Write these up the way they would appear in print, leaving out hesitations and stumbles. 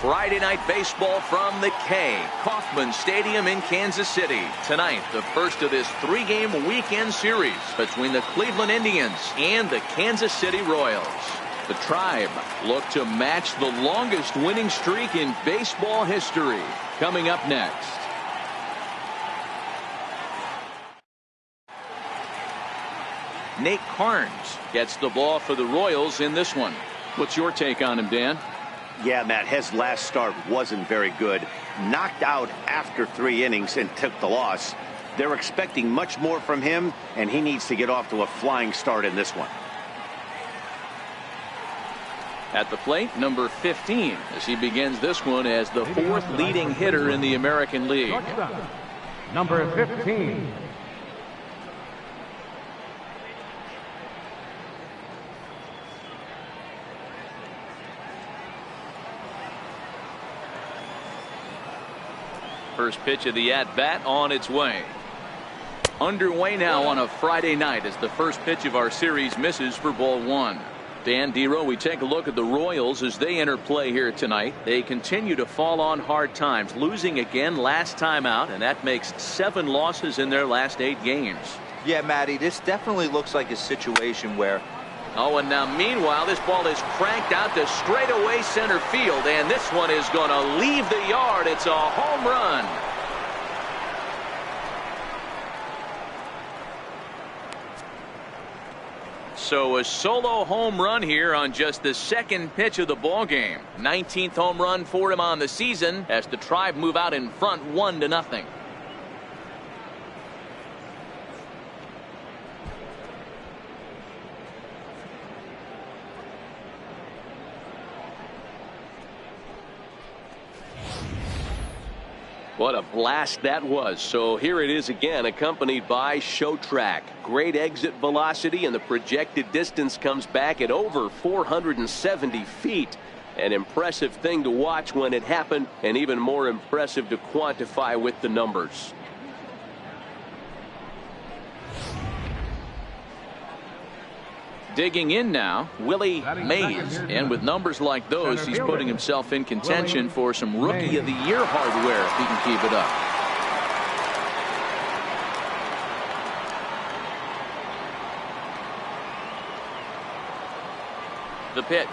Friday Night Baseball from the K. Kauffman Stadium in Kansas City. Tonight, the first of this 3-game weekend series between the Cleveland Indians and the Kansas City Royals. The Tribe look to match the longest winning streak in baseball history. Coming up next. Nate Karns gets the ball for the Royals in this one. What's your take on him, Dan? Yeah, Matt, his last start wasn't very good. Knocked out after 3 innings and took the loss. They're expecting much more from him, and he needs to get off to a flying start in this one. At the plate, number 15, as he begins this one as the 4th leading hitter in the American League. Number 15. First pitch of the at-bat on its way. Underway now on a Friday night as the first pitch of our series misses for ball 1. Dan Dero, we take a look at the Royals as they enter play here tonight. They continue to fall on hard times, losing again last time out, and that makes 7 losses in their last 8 games. Yeah, Matty, this definitely looks like a situation where... Oh, and now meanwhile, this ball is cranked out to straightaway center field, and this one is going to leave the yard. It's a home run. So a solo home run here on just the 2nd pitch of the ball game. 19th home run for him on the season as the Tribe move out in front 1-0. What a blast that was. So here it is again, accompanied by Show Track. Great exit velocity, and the projected distance comes back at over 470 feet. An impressive thing to watch when it happened, and even more impressive to quantify with the numbers. Digging in now, Willie Mays. And with numbers like those, he's putting himself in contention for some Rookie of the Year hardware if he can keep it up. The pitch.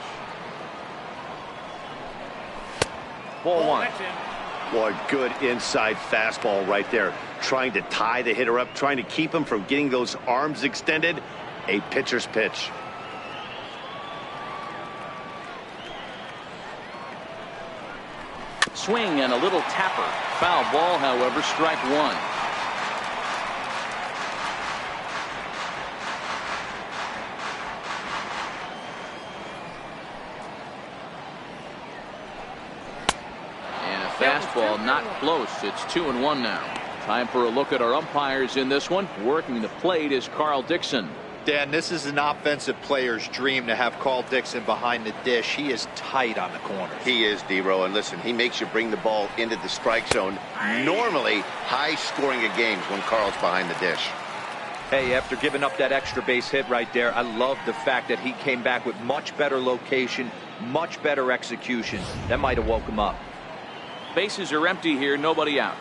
Ball 1. Boy, good inside fastball right there. Trying to tie the hitter up, trying to keep him from getting those arms extended. A pitcher's pitch. Swing and a little tapper. Foul ball, however, strike 1. And a fastball not close. It's 2-1 now. Time for a look at our umpires in this one. Working the plate is Carl Dixon. Dan, this is an offensive player's dream to have Carl Dixon behind the dish. He is tight on the corner. He is, Dero, and listen, he makes you bring the ball into the strike zone. Normally high scoring of games when Carl's behind the dish. Hey, after giving up that extra base hit right there, I love the fact that he came back with much better location, much better execution. That might have woke him up. Bases are empty here, nobody out.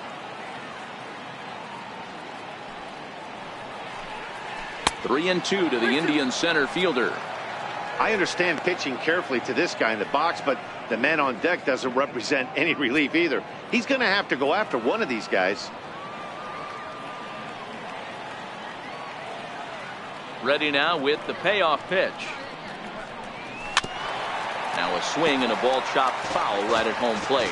Three and 2 to the Indian center fielder. I understand pitching carefully to this guy in the box, but the man on deck doesn't represent any relief either. He's going to have to go after one of these guys. Ready now with the payoff pitch. Now a swing and a ball chopped foul right at home plate.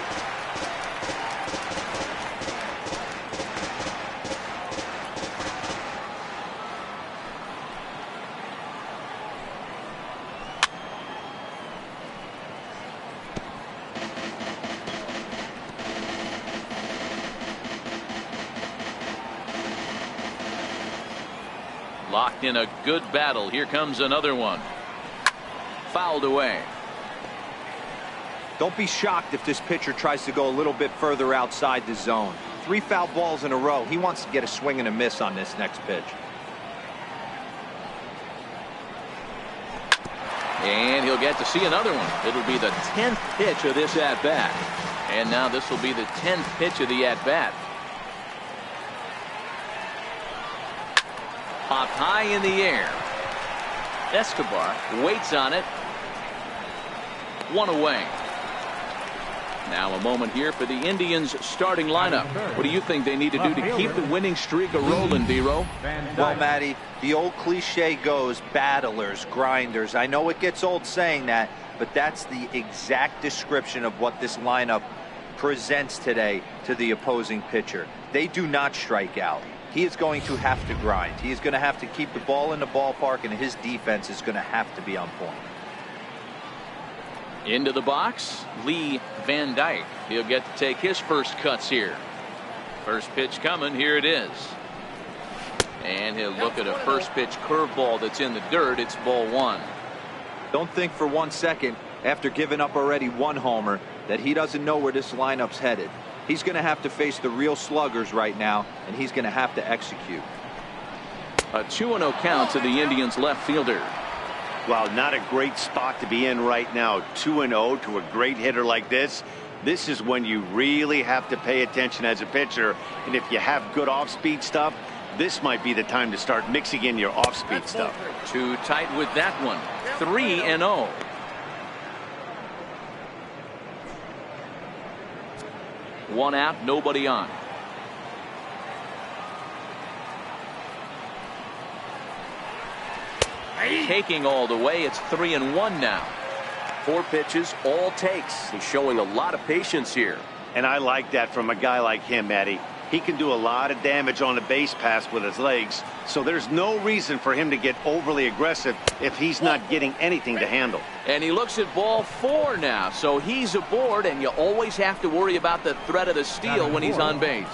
Locked in a good battle. Here comes another one. Fouled away. Don't be shocked if this pitcher tries to go a little bit further outside the zone. 3 foul balls in a row. He wants to get a swing and a miss on this next pitch. And he'll get to see another one. It'll be the 10th pitch of this at-bat. And now this will be the 10th pitch of the at-bat. Popped high in the air. Escobar waits on it. One away. Now a moment here for the Indians starting lineup. What do you think they need to do to keep the winning streak a-rolling, D-Row? Well, Matty, the old cliche goes battlers, grinders. I know it gets old saying that, but that's the exact description of what this lineup presents today to the opposing pitcher. They do not strike out. He is going to have to grind. He is going to have to keep the ball in the ballpark, and his defense is going to have to be on point. Into the box, Lee Van Dyke. He'll get to take his first cuts here. First pitch coming. Here it is. And he'll look at a first pitch curveball that's in the dirt. It's ball one. Don't think for 1 second, after giving up already one homer, that he doesn't know where this lineup's headed. He's going to have to face the real sluggers right now, and he's going to have to execute. A 2-0 count to the Indians left fielder. Well, not a great spot to be in right now. 2-0 to a great hitter like this. This is when you really have to pay attention as a pitcher. And if you have good off-speed stuff, this might be the time to start mixing in your off-speed stuff. Too tight with that one. 3-0. One out, nobody on. Taking all the way. It's 3-1 now. 4 pitches, all takes. He's showing a lot of patience here. And I like that from a guy like him, Matty. He can do a lot of damage on a base pass with his legs, so there's no reason for him to get overly aggressive if he's not getting anything to handle. And he looks at ball 4 now, so he's aboard, and you always have to worry about the threat of the steal when he's on base.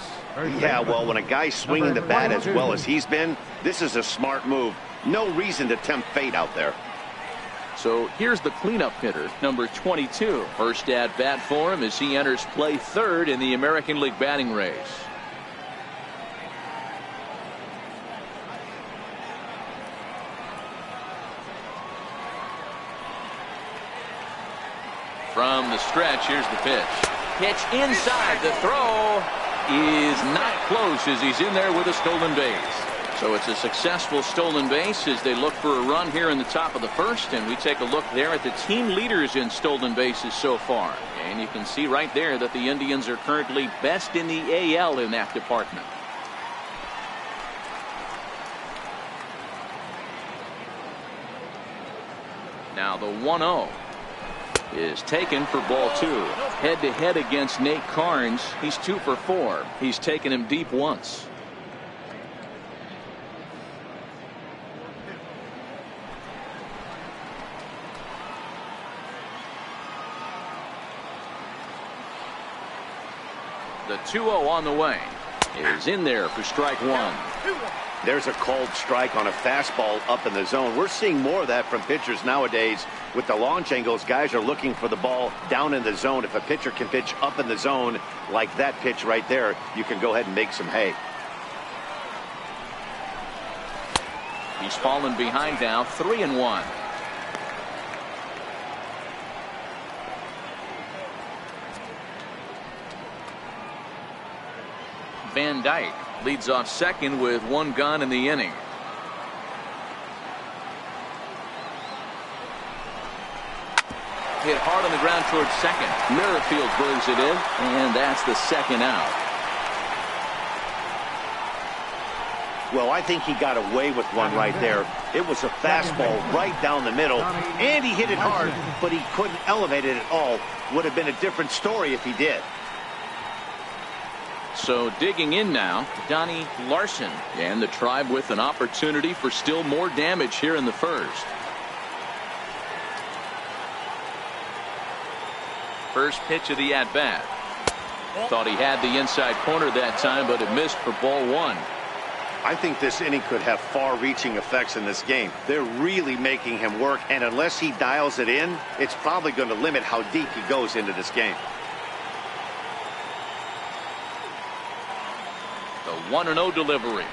Yeah, well, when a guy's swinging the bat as well as he's been, this is a smart move. No reason to tempt fate out there. So here's the cleanup hitter, number 22. First at bat for him as he enters play third in the American League batting race. From the stretch, here's the pitch. Pitch inside. The throw is not close as he's in there with a stolen base. So it's a successful stolen base as they look for a run here in the top of the first, and we take a look there at the team leaders in stolen bases so far. And you can see right there that the Indians are currently best in the AL in that department. Now the 1-0 is taken for ball 2. Head-to-head against Nate Carnes. He's 2 for 4. He's taken him deep once. The 2-0 on the way is in there for strike 1. There's a called strike on a fastball up in the zone. We're seeing more of that from pitchers nowadays. With the launch angles, guys are looking for the ball down in the zone. If a pitcher can pitch up in the zone like that pitch right there, you can go ahead and make some hay. He's fallen behind now, 3-1. Van Dyke leads off second with 1 gone in the inning. Hit hard on the ground towards second. Merrifield brings it in, and that's the second out. Well, I think he got away with one right there. It was a fastball right down the middle, and he hit it hard, but he couldn't elevate it at all. Would have been a different story if he did. So digging in now, Donnie Larson, and the Tribe with an opportunity for still more damage here in the first. First pitch of the at-bat. Thought he had the inside corner that time, but it missed for ball 1. I think this inning could have far-reaching effects in this game. They're really making him work, and unless he dials it in, it's probably going to limit how deep he goes into this game. The 1-0 delivery.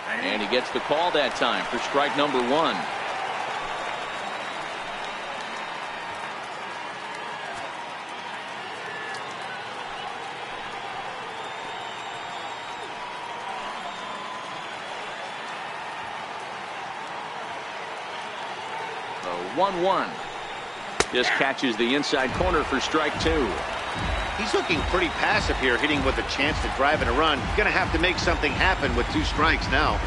And he gets the call that time for strike number 1. 1-1. Just catches the inside corner for strike 2. He's looking pretty passive here, hitting with a chance to drive in a run. Going to have to make something happen with 2 strikes now.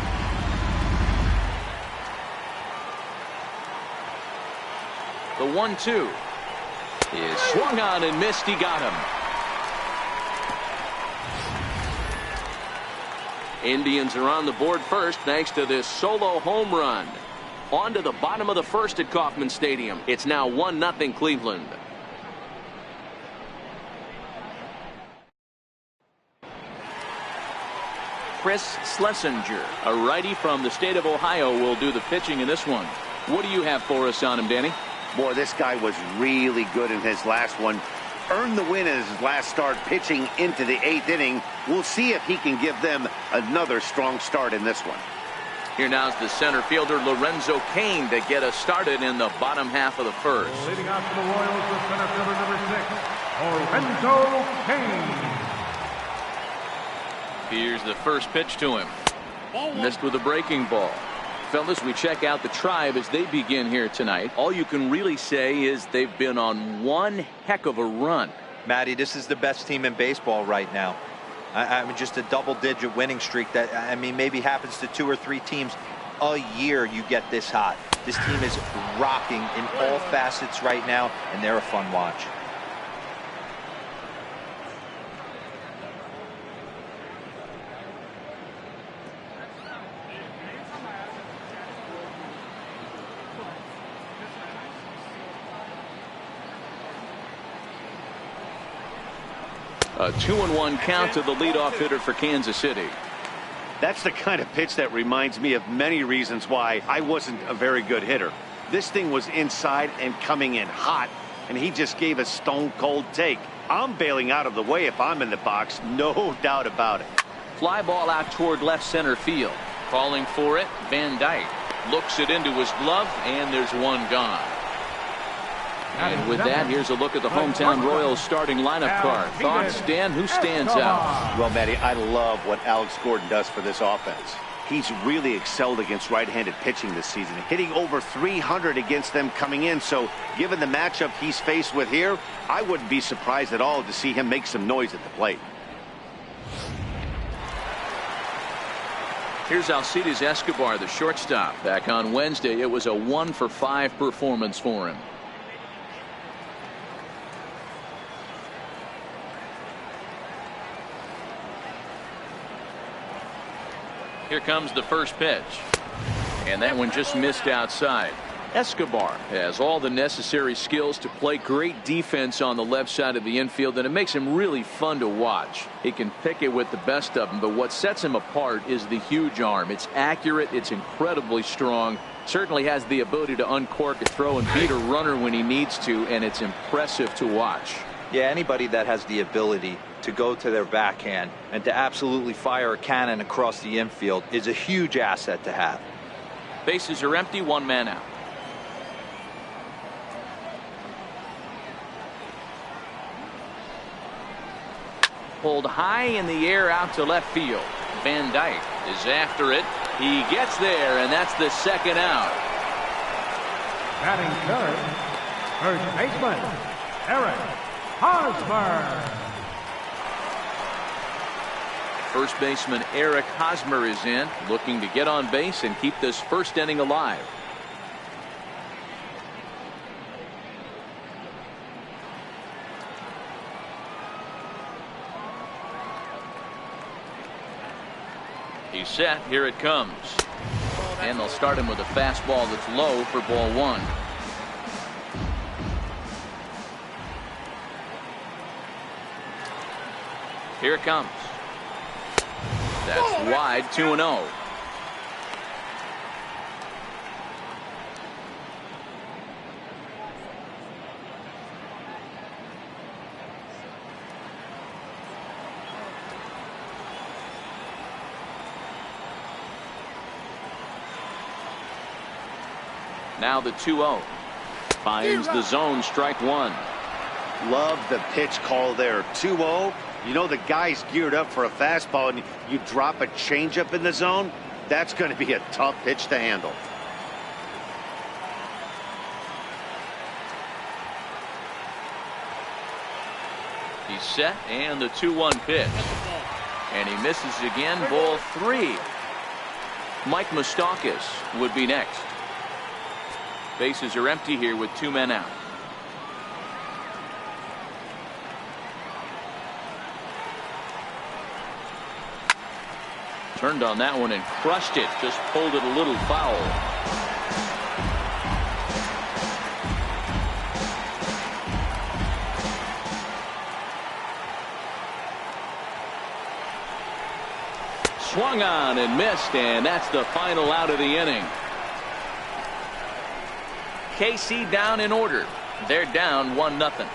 The 1-2 is swung on and missed. He got him. Indians are on the board first thanks to this solo home run. On to the bottom of the first at Kauffman Stadium. It's now 1-0 Cleveland. Chris Schlesinger, a righty from the state of Ohio, will do the pitching in this one. What do you have for us on him, Danny? Boy, this guy was really good in his last one. Earned the win in his last start, pitching into the 8th inning. We'll see if he can give them another strong start in this one. Here now's the center fielder Lorenzo Cain to get us started in the bottom half of the first. Leading out for the Royals, the center fielder number 6, Lorenzo Cain. Here's the first pitch to him. Missed with a breaking ball. Fellas, we check out the Tribe as they begin here tonight. All you can really say is they've been on one heck of a run. Matty, this is the best team in baseball right now. I mean, just a double-digit winning streak that, I mean, maybe happens to 2 or 3 teams a year. You get this hot. This team is rocking in all facets right now, and they're a fun watch. A 2-1 count to the leadoff hitter for Kansas City. That's the kind of pitch that reminds me of many reasons why I wasn't a very good hitter. This thing was inside and coming in hot, and he just gave a stone-cold take. I'm bailing out of the way if I'm in the box, no doubt about it. Fly ball out toward left center field. Calling for it, Van Dyke. Looks it into his glove, and there's one gone. And with that, here's a look at the hometown Royals starting lineup card. Thoughts, Dan? Who stands out? Well, Matty, I love what Alex Gordon does for this offense. He's really excelled against right-handed pitching this season, hitting over 300 against them coming in. So given the matchup he's faced with here, I wouldn't be surprised at all to see him make some noise at the plate. Here's Alcides Escobar, the shortstop. Back on Wednesday, it was a 1-for-5 performance for him. Here comes the first pitch. And that one just missed outside. Escobar has all the necessary skills to play great defense on the left side of the infield, and it makes him really fun to watch. He can pick it with the best of them, but what sets him apart is the huge arm. It's accurate, it's incredibly strong, certainly has the ability to uncork a throw and beat a runner when he needs to, and it's impressive to watch. Yeah, anybody that has the ability to go to their backhand and to absolutely fire a cannon across the infield is a huge asset to have. Bases are empty, 1 man out. Pulled high in the air out to left field. Van Dyke is after it. He gets there, and that's the second out. Batting third, first baseman, Eric Hosmer. First baseman Eric Hosmer is in, looking to get on base and keep this first inning alive. He's set. Here it comes. And they'll start him with a fastball that's low for ball 1. Here it comes. That's wide, 2-0. Now the 2-0. Finds the zone, strike 1. Love the pitch call there. 2-0. You know the guy's geared up for a fastball, and you drop a changeup in the zone. That's going to be a tough pitch to handle. He's set, and the 2-1 pitch. And he misses again, ball 3. Mike Moustakas would be next. Bases are empty here with 2 men out. Turned on that one and crushed it. Just pulled it a little foul. Swung on and missed, and that's the final out of the inning. KC down in order. They're down 1-0.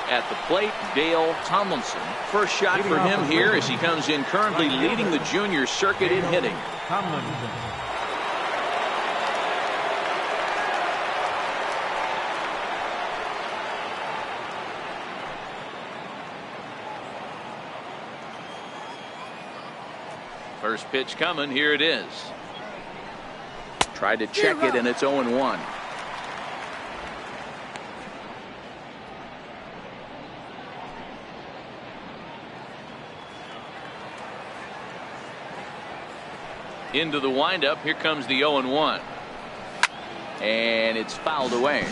At the plate, Dale Tomlinson. First shot for him here as he comes in currently leading the junior circuit in hitting. Tomlinson. First pitch coming. Here it is. Tried to check it, and it's 0-1. Into the windup. Here comes the 0-1. And it's fouled away.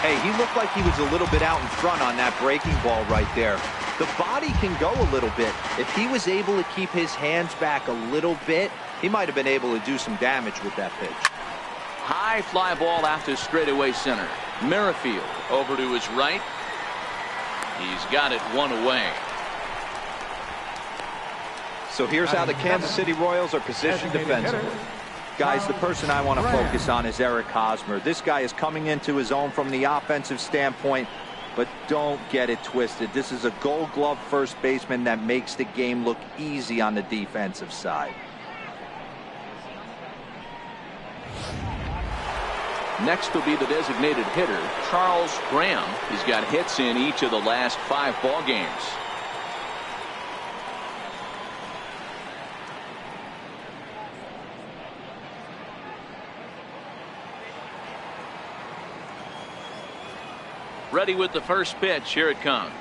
Hey, he looked like he was a little bit out in front on that breaking ball right there. The body can go a little bit. If he was able to keep his hands back a little bit, he might have been able to do some damage with that pitch. High fly ball out to straightaway center. Merrifield over to his right. He's got it one away. So here's how the Kansas City Royals are positioned defensively. Guys, the person I want to focus on is Eric Hosmer. This guy is coming into his own from the offensive standpoint, but don't get it twisted. This is a Gold Glove first baseman that makes the game look easy on the defensive side. Next will be the designated hitter, Charles Graham. He's got hits in each of the last 5 ball games. Ready with the first pitch. Here it comes.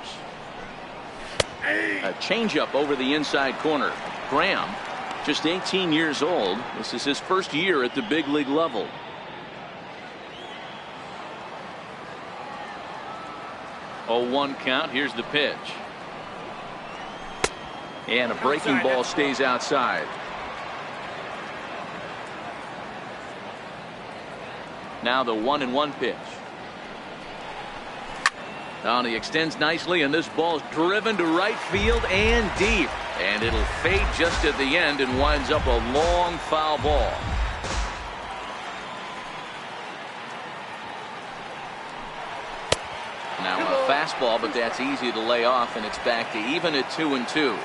A changeup over the inside corner. Graham, just 18 years old. This is his first year at the big league level. Oh, 1 count. Here's the pitch. And a breaking ball stays outside. Now the 1-1 pitch. Now he extends nicely, and this ball's driven to right field and deep. And it'll fade just at the end and winds up a long foul ball. Now a fastball, but that's easy to lay off, and it's back to even at 2-2.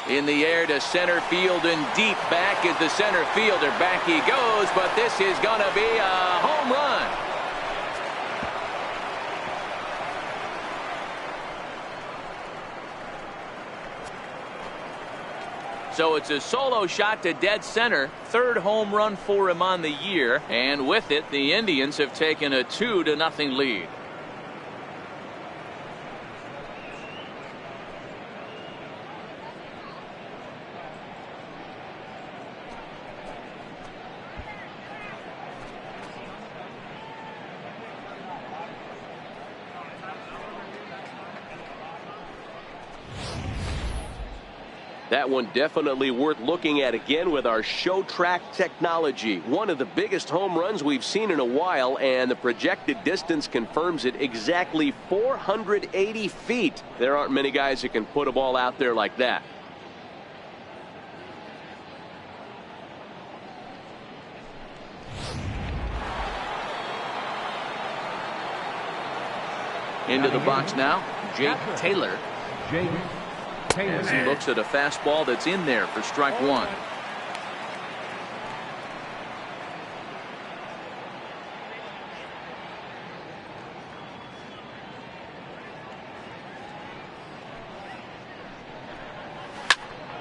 In the air to center field and deep. Back is the center fielder. Back he goes, but this is going to be a home run. So it's a solo shot to dead center. 3rd home run for him on the year. And with it, the Indians have taken a 2-0 lead. That one definitely worth looking at again with our show track technology. One of the biggest home runs we've seen in a while, and the projected distance confirms it, exactly 480 feet. There aren't many guys that can put a ball out there like that. Into the box now, Jake Taylor. Jake Taylor. As he looks at a fastball that's in there for strike one.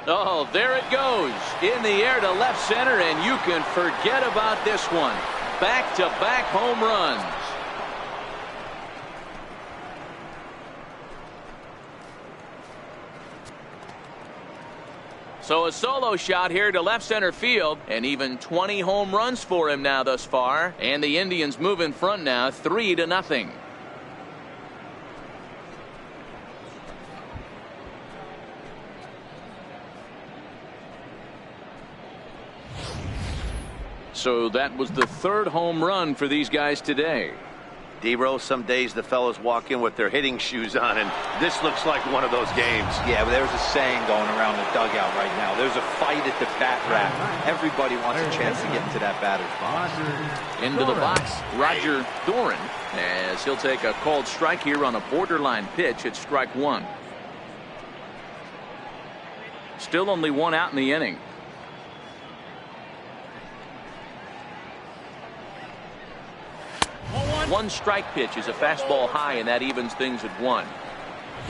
Oh, there it goes in the air to left center, and you can forget about this one. Back-to-back home runs. So a solo shot here to left center field, and even 20 home runs for him now thus far. And the Indians move in front now 3-0. So that was the third home run for these guys today. D-Rose, some days the fellas walk in with their hitting shoes on, and this looks like one of those games. Yeah, but there's a saying going around the dugout right now. There's a fight at the bat rack. Everybody wants a chance to get into that batter's box. Into the box, Roger Doran, as he'll take a called strike here on a borderline pitch at strike one. Still only one out in the inning. One strike pitch is a fastball high, and that evens things at one.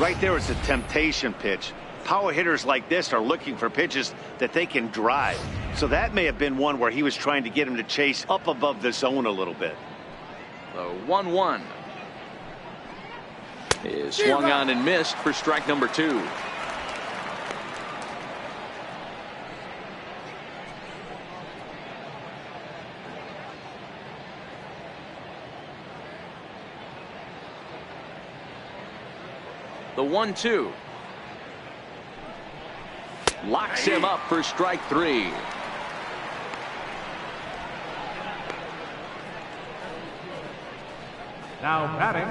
Right there is a temptation pitch. Power hitters like this are looking for pitches that they can drive. So that may have been one where he was trying to get him to chase up above the zone a little bit. The 1-1 is swung on and missed for strike number two. The 1-2 locks him up for strike three. Now batting,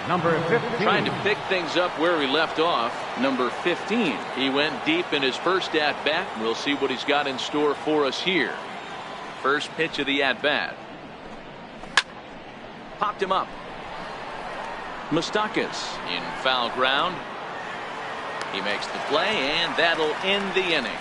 number 15. Trying to pick things up where he left off. Number 15. He went deep in his first at bat. We'll see what he's got in store for us here. First pitch of the at bat. Popped him up. Moustakas in foul ground. He makes the play, and that'll end the inning.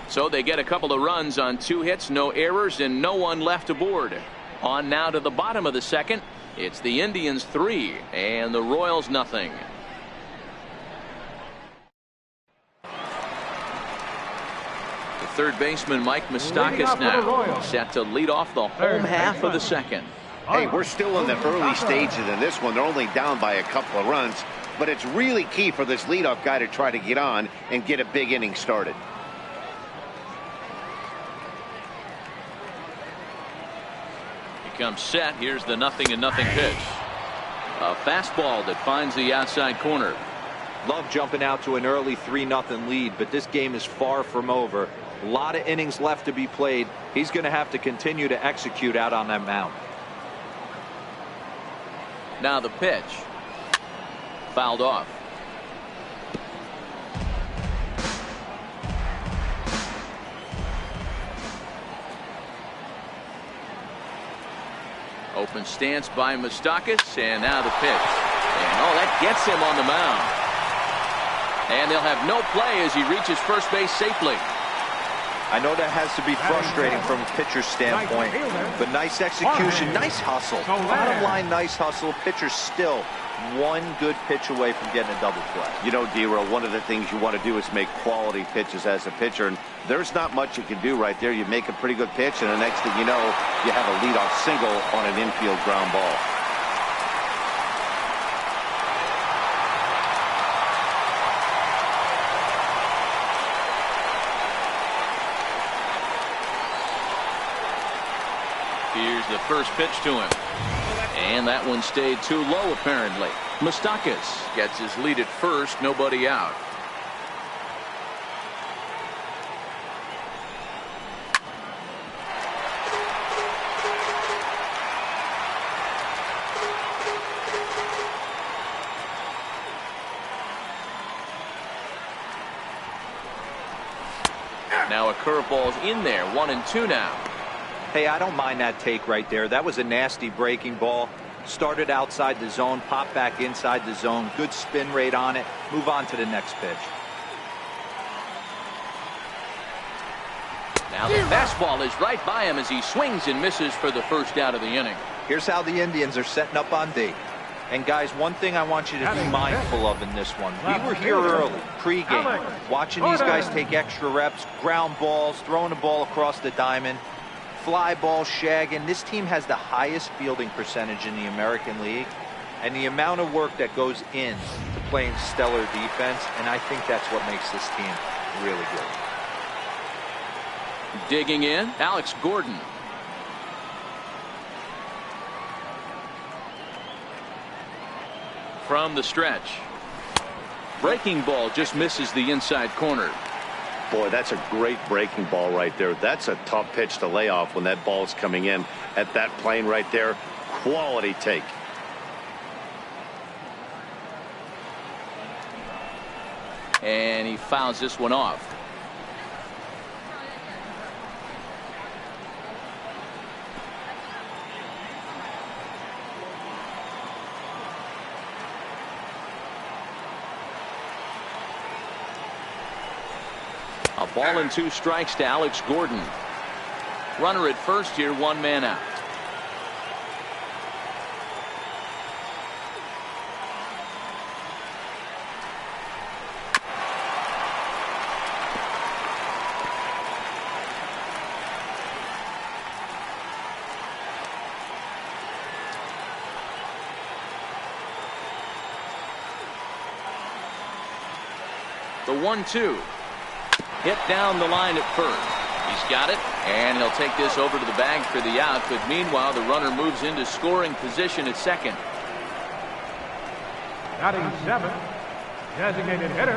So they get a couple of runs on 2 hits, no errors, and no one left aboard. On now to the bottom of the second. It's the Indians 3 and the Royals nothing. The third baseman Mike Moustakas now set to lead off the home half of the second. Hey, we're still in the early stages in this one. They're only down by a couple of runs, but it's really key for this leadoff guy to try to get on and get a big inning started. He comes set. Here's the 0-0 pitch. A fastball that finds the outside corner. Love jumping out to an early 3-0 lead, but this game is far from over. A lot of innings left to be played. He's going to have to continue to execute out on that mound. Now the pitch. Fouled off. Open stance by Moustakas, and now the pitch. And oh, that gets him on the mound. And they'll have no play as he reaches first base safely. I know that has to be frustrating from a pitcher's standpoint, but nice execution, nice hustle. Bottom line, nice hustle. Pitcher's still one good pitch away from getting a double play. You know, D-Row, one of the things you want to do is make quality pitches as a pitcher, and there's not much you can do right there. You make a pretty good pitch, and the next thing you know, you have a leadoff single on an infield ground ball. Here's the first pitch to him. And that one stayed too low, apparently. Moustakas gets his lead at first, nobody out. Now a curveball's in there, 1-2 now. Hey, I don't mind that take right there. That was a nasty breaking ball. Started outside the zone, pop back inside the zone, good spin rate on it, move on to the next pitch. Now the fastball is right by him as he swings and misses for the first out of the inning. Here's how the Indians are setting up on D. And guys, one thing I want you to be mindful of in this one. We were here early, pregame, watching these guys take extra reps, ground balls, throwing the ball across the diamond, fly ball, shagging. This team has the highest fielding percentage in the American League. And the amount of work that goes in to playing stellar defense, and I think that's what makes this team really good. Digging in, Alex Gordon. From the stretch. Breaking ball just misses the inside corner. Boy, that's a great breaking ball right there. That's a tough pitch to lay off when that ball's coming in at that plane right there. Quality take. And he fouls this one off. A ball and 2 strikes to Alex Gordon. Runner at first here, 1 man out. The 1-2. Hit down the line at first. He's got it, and he'll take this over to the bag for the out. But meanwhile, the runner moves into scoring position at second. Batting 7, designated hitter,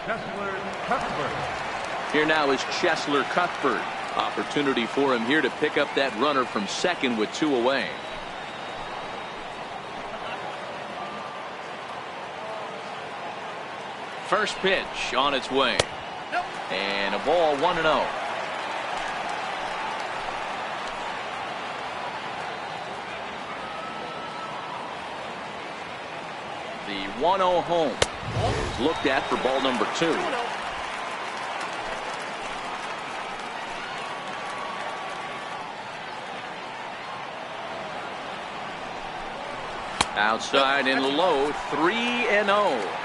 Cheslor Cuthbert. Here now is Cheslor Cuthbert. Opportunity for him here to pick up that runner from second with 2 away. First pitch on its way. And a ball, 1-0. The 1-0 home is looked at for ball number 2. Outside and low, 3-0.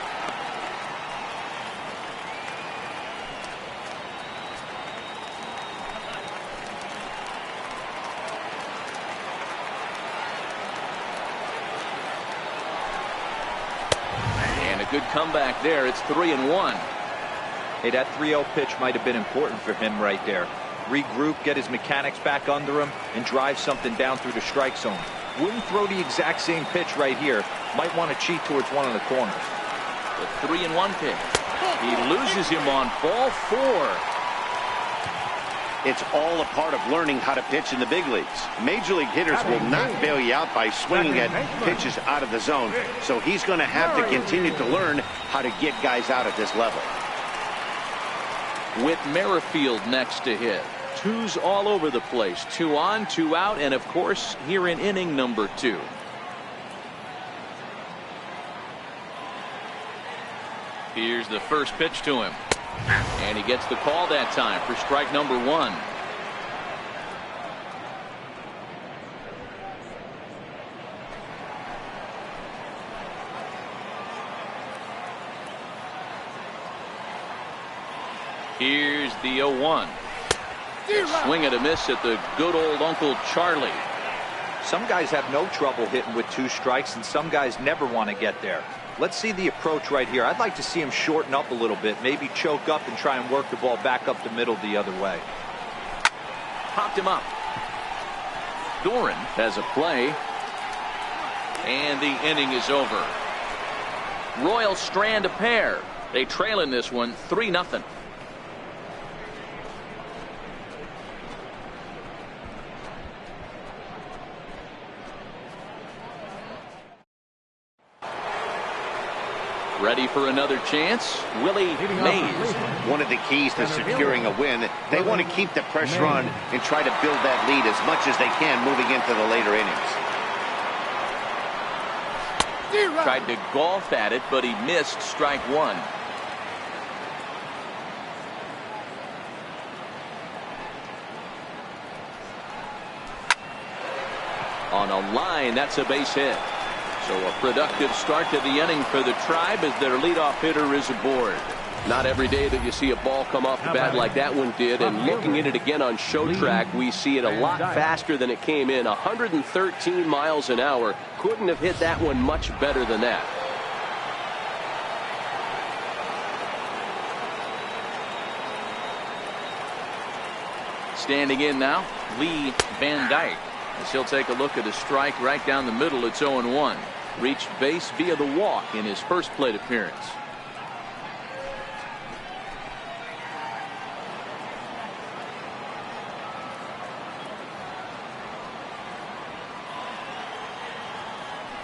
Good comeback there. It's 3-1. Hey, that 3-0 pitch might have been important for him right there. Regroup, get his mechanics back under him, and drive something down through the strike zone. Wouldn't throw the exact same pitch right here. Might want to cheat towards one of the corners. The 3-1 pitch. He loses him on ball 4. It's all a part of learning how to pitch in the big leagues. Major league hitters will not bail you out by swinging at pitches out of the zone. So he's going to have to continue to learn how to get guys out at this level. With Merrifield next to hit. 2s all over the place. 2 on, 2 out, and of course here in inning number 2. Here's the first pitch to him. And he gets the call that time for strike number 1. Here's the 0-1. Swing and a miss at the good old Uncle Charlie. Some guys have no trouble hitting with 2 strikes, and some guys never want to get there. Let's see the approach right here. I'd like to see him shorten up a little bit, maybe choke up and try and work the ball back up the middle the other way. Popped him up. Doran has a play. And the inning is over. Royals strand a pair. They trail in this one 3-0. Ready for another chance, Willie Mays. One of the keys to securing a win, they want to keep the pressure on and try to build that lead as much as they can moving into the later innings. Tried to golf at it, but he missed strike one. On a line, that's a base hit. So a productive start to the inning for the Tribe as their leadoff hitter is aboard. Not every day that you see a ball come off the bat like that one did, and looking at it again on Show Track, we see it a lot faster than it came in. 113 miles an hour. Couldn't have hit that one much better than that. Standing in now, Lee Van Dyke. As he'll take a look at a strike right down the middle. It's 0-1. Reached base via the walk in his first plate appearance.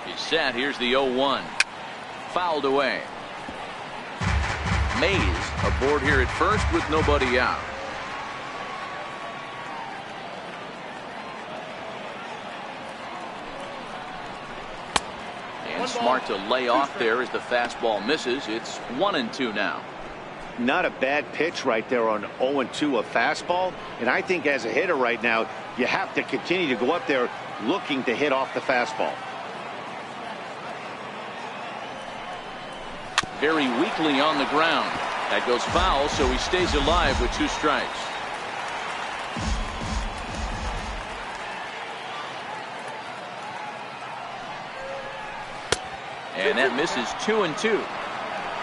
He's set. Here's the 0-1. Fouled away. Mays aboard here at first with nobody out. Smart to lay off there as the fastball misses. It's 1-2 now. Not a bad pitch right there on 0-2, a fastball. And I think as a hitter right now, you have to continue to go up there looking to hit off the fastball. Very weakly on the ground. That goes foul, so he stays alive with 2 strikes. And that misses 2-2.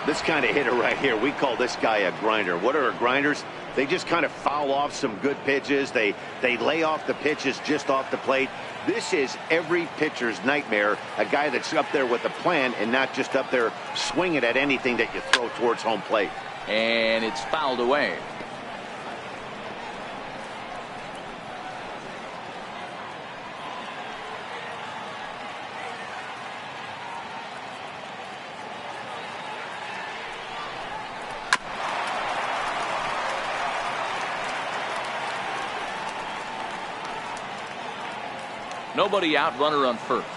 This kind of hitter right here, we call this guy a grinder. What are grinders? They just kind of foul off some good pitches. They lay off the pitches just off the plate. This is every pitcher's nightmare, a guy that's up there with a plan and not just up there swinging at anything that you throw towards home plate. And it's fouled away. Nobody out, runner on first.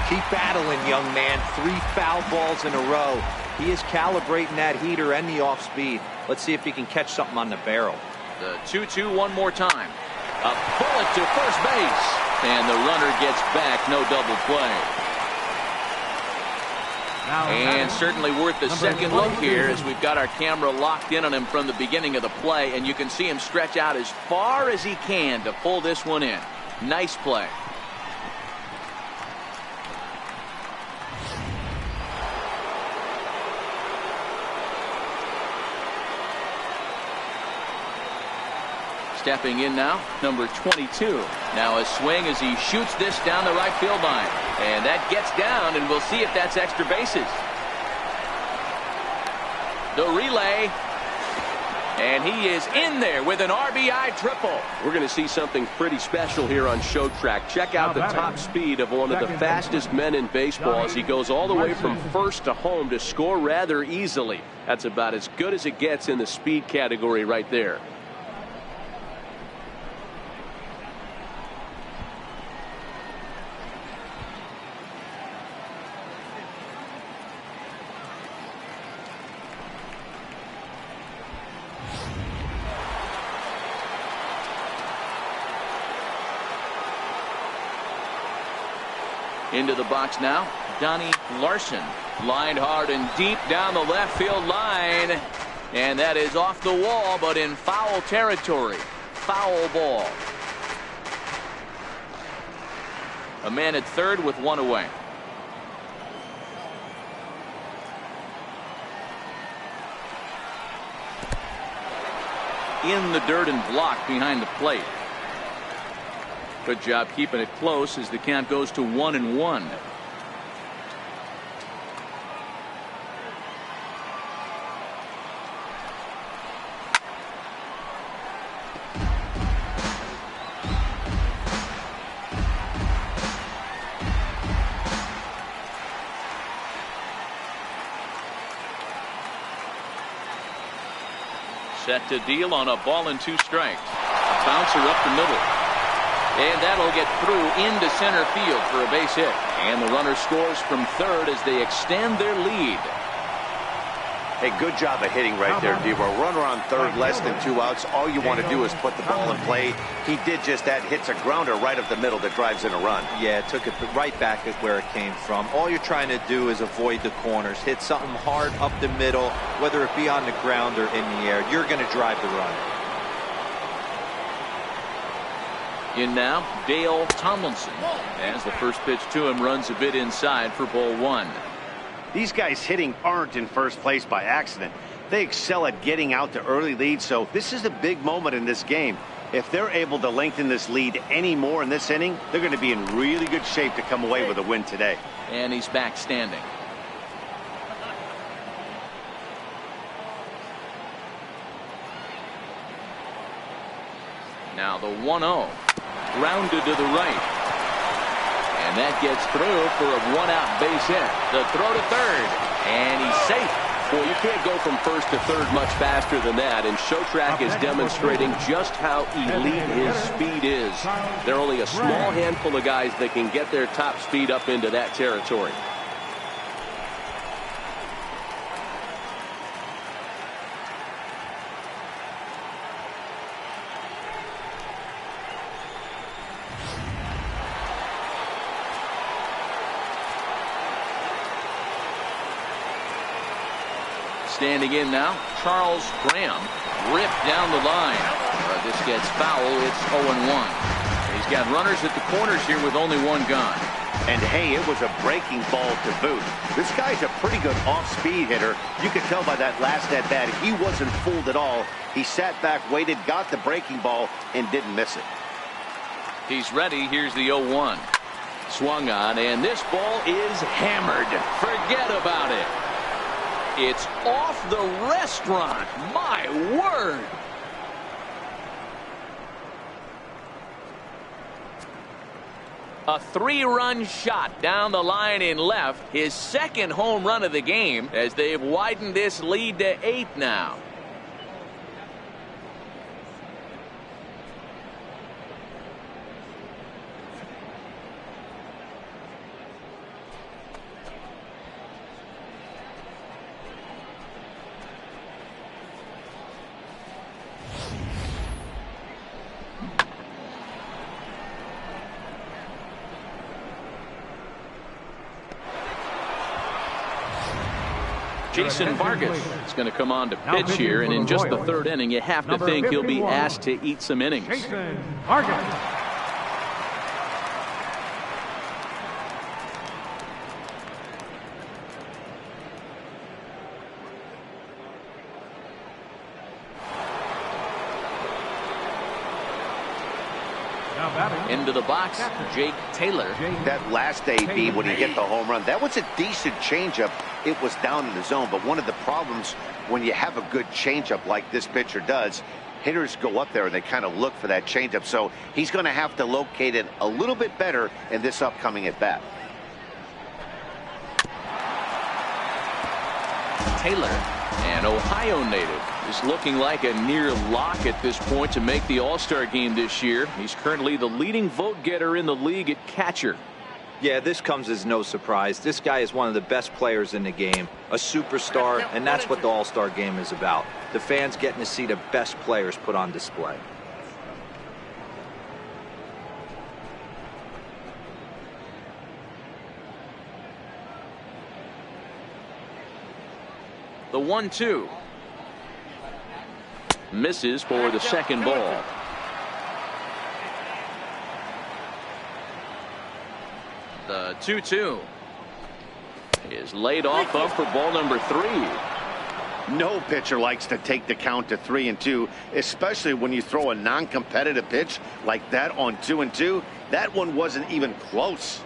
Keep battling, young man. 3 foul balls in a row. He is calibrating that heater and the off speed. Let's see if he can catch something on the barrel. The 2-2 one more time. A bullet to first base. And the runner gets back. No double play. And certainly worth the second look here as we've got our camera locked in on him from the beginning of the play, and you can see him stretch out as far as he can to pull this one in. Nice play. Stepping in now, number 22. Now a swing as he shoots this down the right field line. And that gets down, and we'll see if that's extra bases. The relay. And he is in there with an RBI triple. We're going to see something pretty special here on Show Track. Check out the top speed of one of the fastest men in baseball as he goes all the way from first to home to score rather easily. That's about as good as it gets in the speed category right there. Into the box now, Donnie Larson. Lined hard and deep down the left field line. And that is off the wall, but in foul territory. Foul ball. A man at third with 1 away. In the dirt and blocked behind the plate. Good job keeping it close as the count goes to 1-1. Set to deal on a ball and 2 strikes. A bouncer up the middle. And that'll get through into center field for a base hit. And the runner scores from third as they extend their lead. Hey, good job of hitting right there, Dero. Runner on third, less than 2 outs. All you want to do is put the ball in play. He did just that. Hits a grounder right up the middle that drives in a run. Yeah, took it right back at where it came from. All you're trying to do is avoid the corners. Hit something hard up the middle, whether it be on the ground or in the air. You're going to drive the run. In now, Dale Tomlinson. As the first pitch to him runs a bit inside for ball 1. These guys hitting aren't in first place by accident. They excel at getting out to early leads, so this is a big moment in this game. If they're able to lengthen this lead any more in this inning, they're going to be in really good shape to come away with a win today. And he's back standing. Now the 1-0. Grounded to the right. And that gets through for a 1-out base hit. The throw to third. And he's safe. Well, you can't go from first to third much faster than that, and Showtrack is demonstrating just how elite his speed is. There are only a small handful of guys that can get their top speed up into that territory. Standing in now, Charles Graham. Ripped down the line. But this gets foul. It's 0-1. He's got runners at the corners here with only 1 gone. And hey, it was a breaking ball to boot. This guy's a pretty good off-speed hitter. You could tell by that last at-bat he wasn't fooled at all. He sat back, waited, got the breaking ball, and didn't miss it. He's ready. Here's the 0-1. Swung on, and this ball is hammered. Forget about it. It's off the restaurant. My word. A 3-run shot down the line in left. His second home run of the game as they've widened this lead to 8 now. Jason Vargas is going to come on to pitch here, and in just the 3rd inning, you have to think he'll be asked to eat some innings. Jason Vargas. Into the box, Jake Taylor. That last AB when he hit the home run, that was a decent changeup. It was down in the zone, but one of the problems when you have a good changeup like this pitcher does, hitters go up there and they kind of look for that changeup. So he's going to have to locate it a little bit better in this upcoming at bat. Taylor, an Ohio native, is looking like a near lock at this point to make the All-Star game this year. He's currently the leading vote getter in the league at catcher. Yeah, this comes as no surprise. This guy is one of the best players in the game, a superstar, and that's what the All-Star game is about. The fans getting to see the best players put on display. The 1-2. Misses for the second ball. The 2-2 is laid off up for ball number 3. No pitcher likes to take the count to 3-2, especially when you throw a non-competitive pitch like that on 2-2. That one wasn't even close.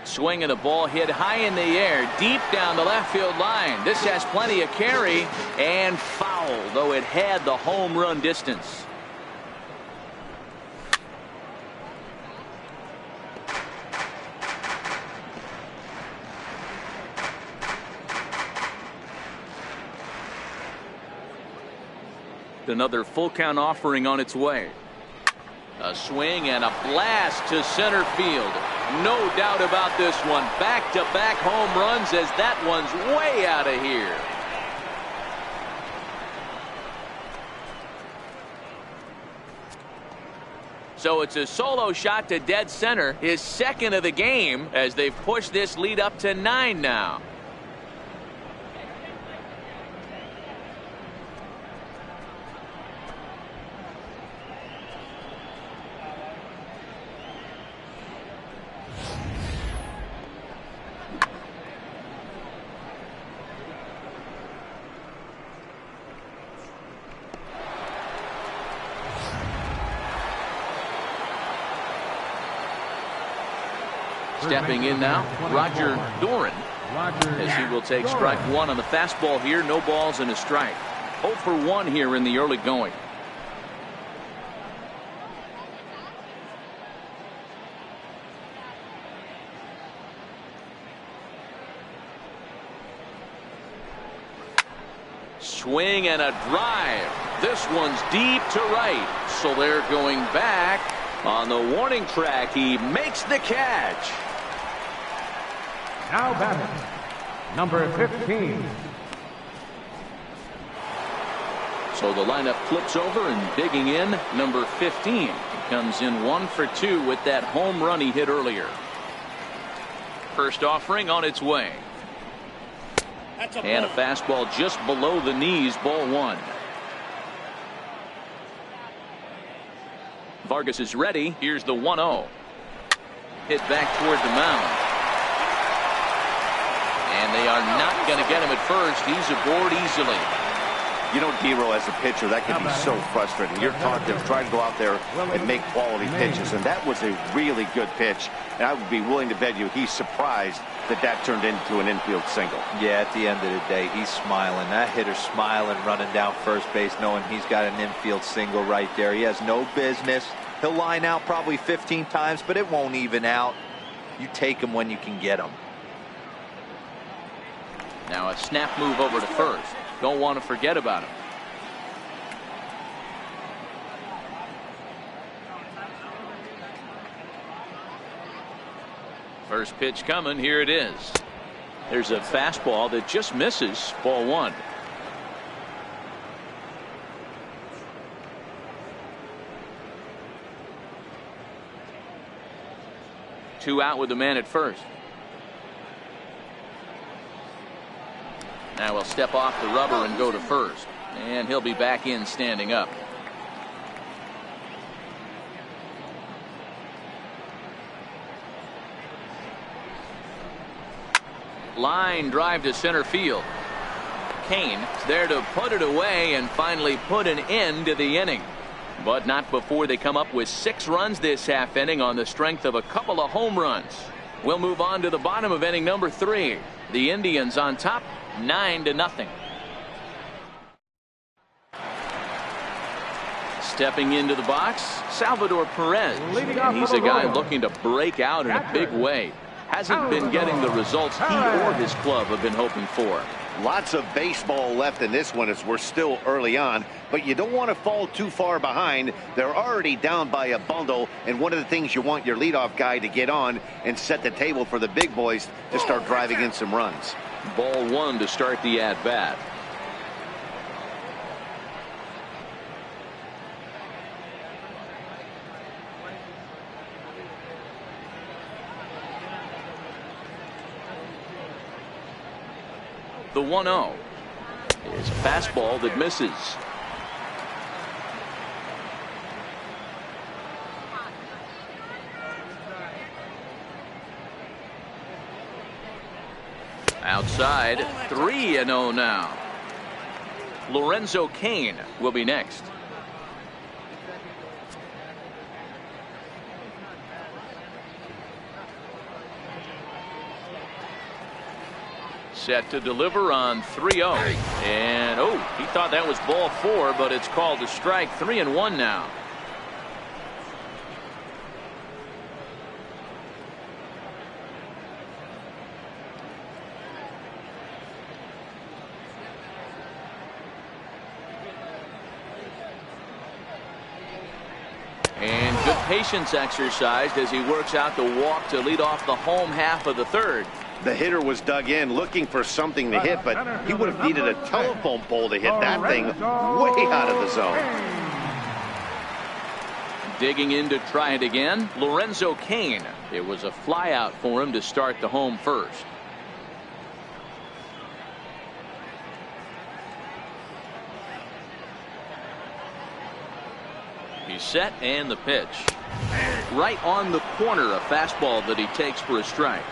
Swinging a ball hit high in the air, deep down the left field line. This has plenty of carry, and foul, though it had the home run distance. Another full count offering on its way. A swing and a blast to center field. No doubt about this one. Back-to-back home runs as that one's way out of here. So it's a solo shot to dead center, his second of the game, as they've pushed this lead up to 9 now. Stepping in now, Roger Doran, as he will take strike one on the fastball here. No balls and a strike. 0 for 1 here in the early going. Swing and a drive. This one's deep to right. So they're going back. On the warning track, he makes the catch. Now batting, number 15. So the lineup flips over, and digging in, number 15. He comes in 1 for 2 with that home run he hit earlier. First offering on its way. And a fastball just below the knees, ball 1. Vargas is ready. Here's the 1-0. Hit back toward the mound. And they are not going to get him at first. He's aboard easily. You know, Dero, as a pitcher, that can be so frustrating. You're taught to try to go out there and make quality pitches, and that was a really good pitch. And I would be willing to bet you he's surprised that that turned into an infield single. Yeah, at the end of the day, he's smiling. That hitter's smiling, running down first base, knowing he's got an infield single right there. He has no business. He'll line out probably 15 times, but it won't even out. You take him when you can get him. Now a snap move over to first. Don't want to forget about him. First pitch coming. Here it is. There's a fastball that just misses. Ball 1. Two out with the man at first. Now he'll step off the rubber and go to first. And he'll be back in standing up. Line drive to center field. Cain there to put it away and finally put an end to the inning. But not before they come up with 6 runs this half inning on the strength of a couple of home runs. We'll move on to the bottom of inning number 3. The Indians on top 9-0. Stepping into the box, Salvador Perez. And he's a guy looking to break out in a big way. Hasn't been getting the results he or his club have been hoping for. Lots of baseball left in this one as we're still early on, but you don't want to fall too far behind. They're already down by a bundle, and one of the things you want your leadoff guy to get on and set the table for the big boys to start driving in some runs. Ball 1 to start the at-bat. The 1-0 is a fastball that misses. Outside, 3-0 now. Lorenzo Cain will be next. Set to deliver on 3-0. And he thought that was ball 4, but it's called a strike. 3-1 now. patience exercised as he works out the walk to lead off the home half of the third. The hitter was dug in looking for something to hit, but he would have needed a telephone pole to hit that thing way out of the zone. Digging in to try it again, Lorenzo Cain. It was a fly out for him to start the home first. He's set and the pitch. Right on the corner, a fastball that he takes for a strike.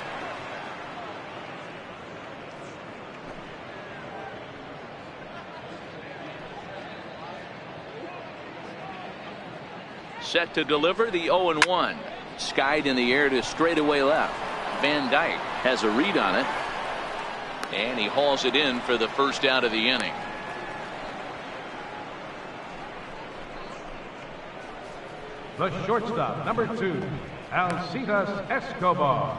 Set to deliver the 0-1. Skied in the air to straightaway left. Van Dyke has a read on it. And he hauls it in for the first out of the inning. The shortstop, number 2, Alcides Escobar.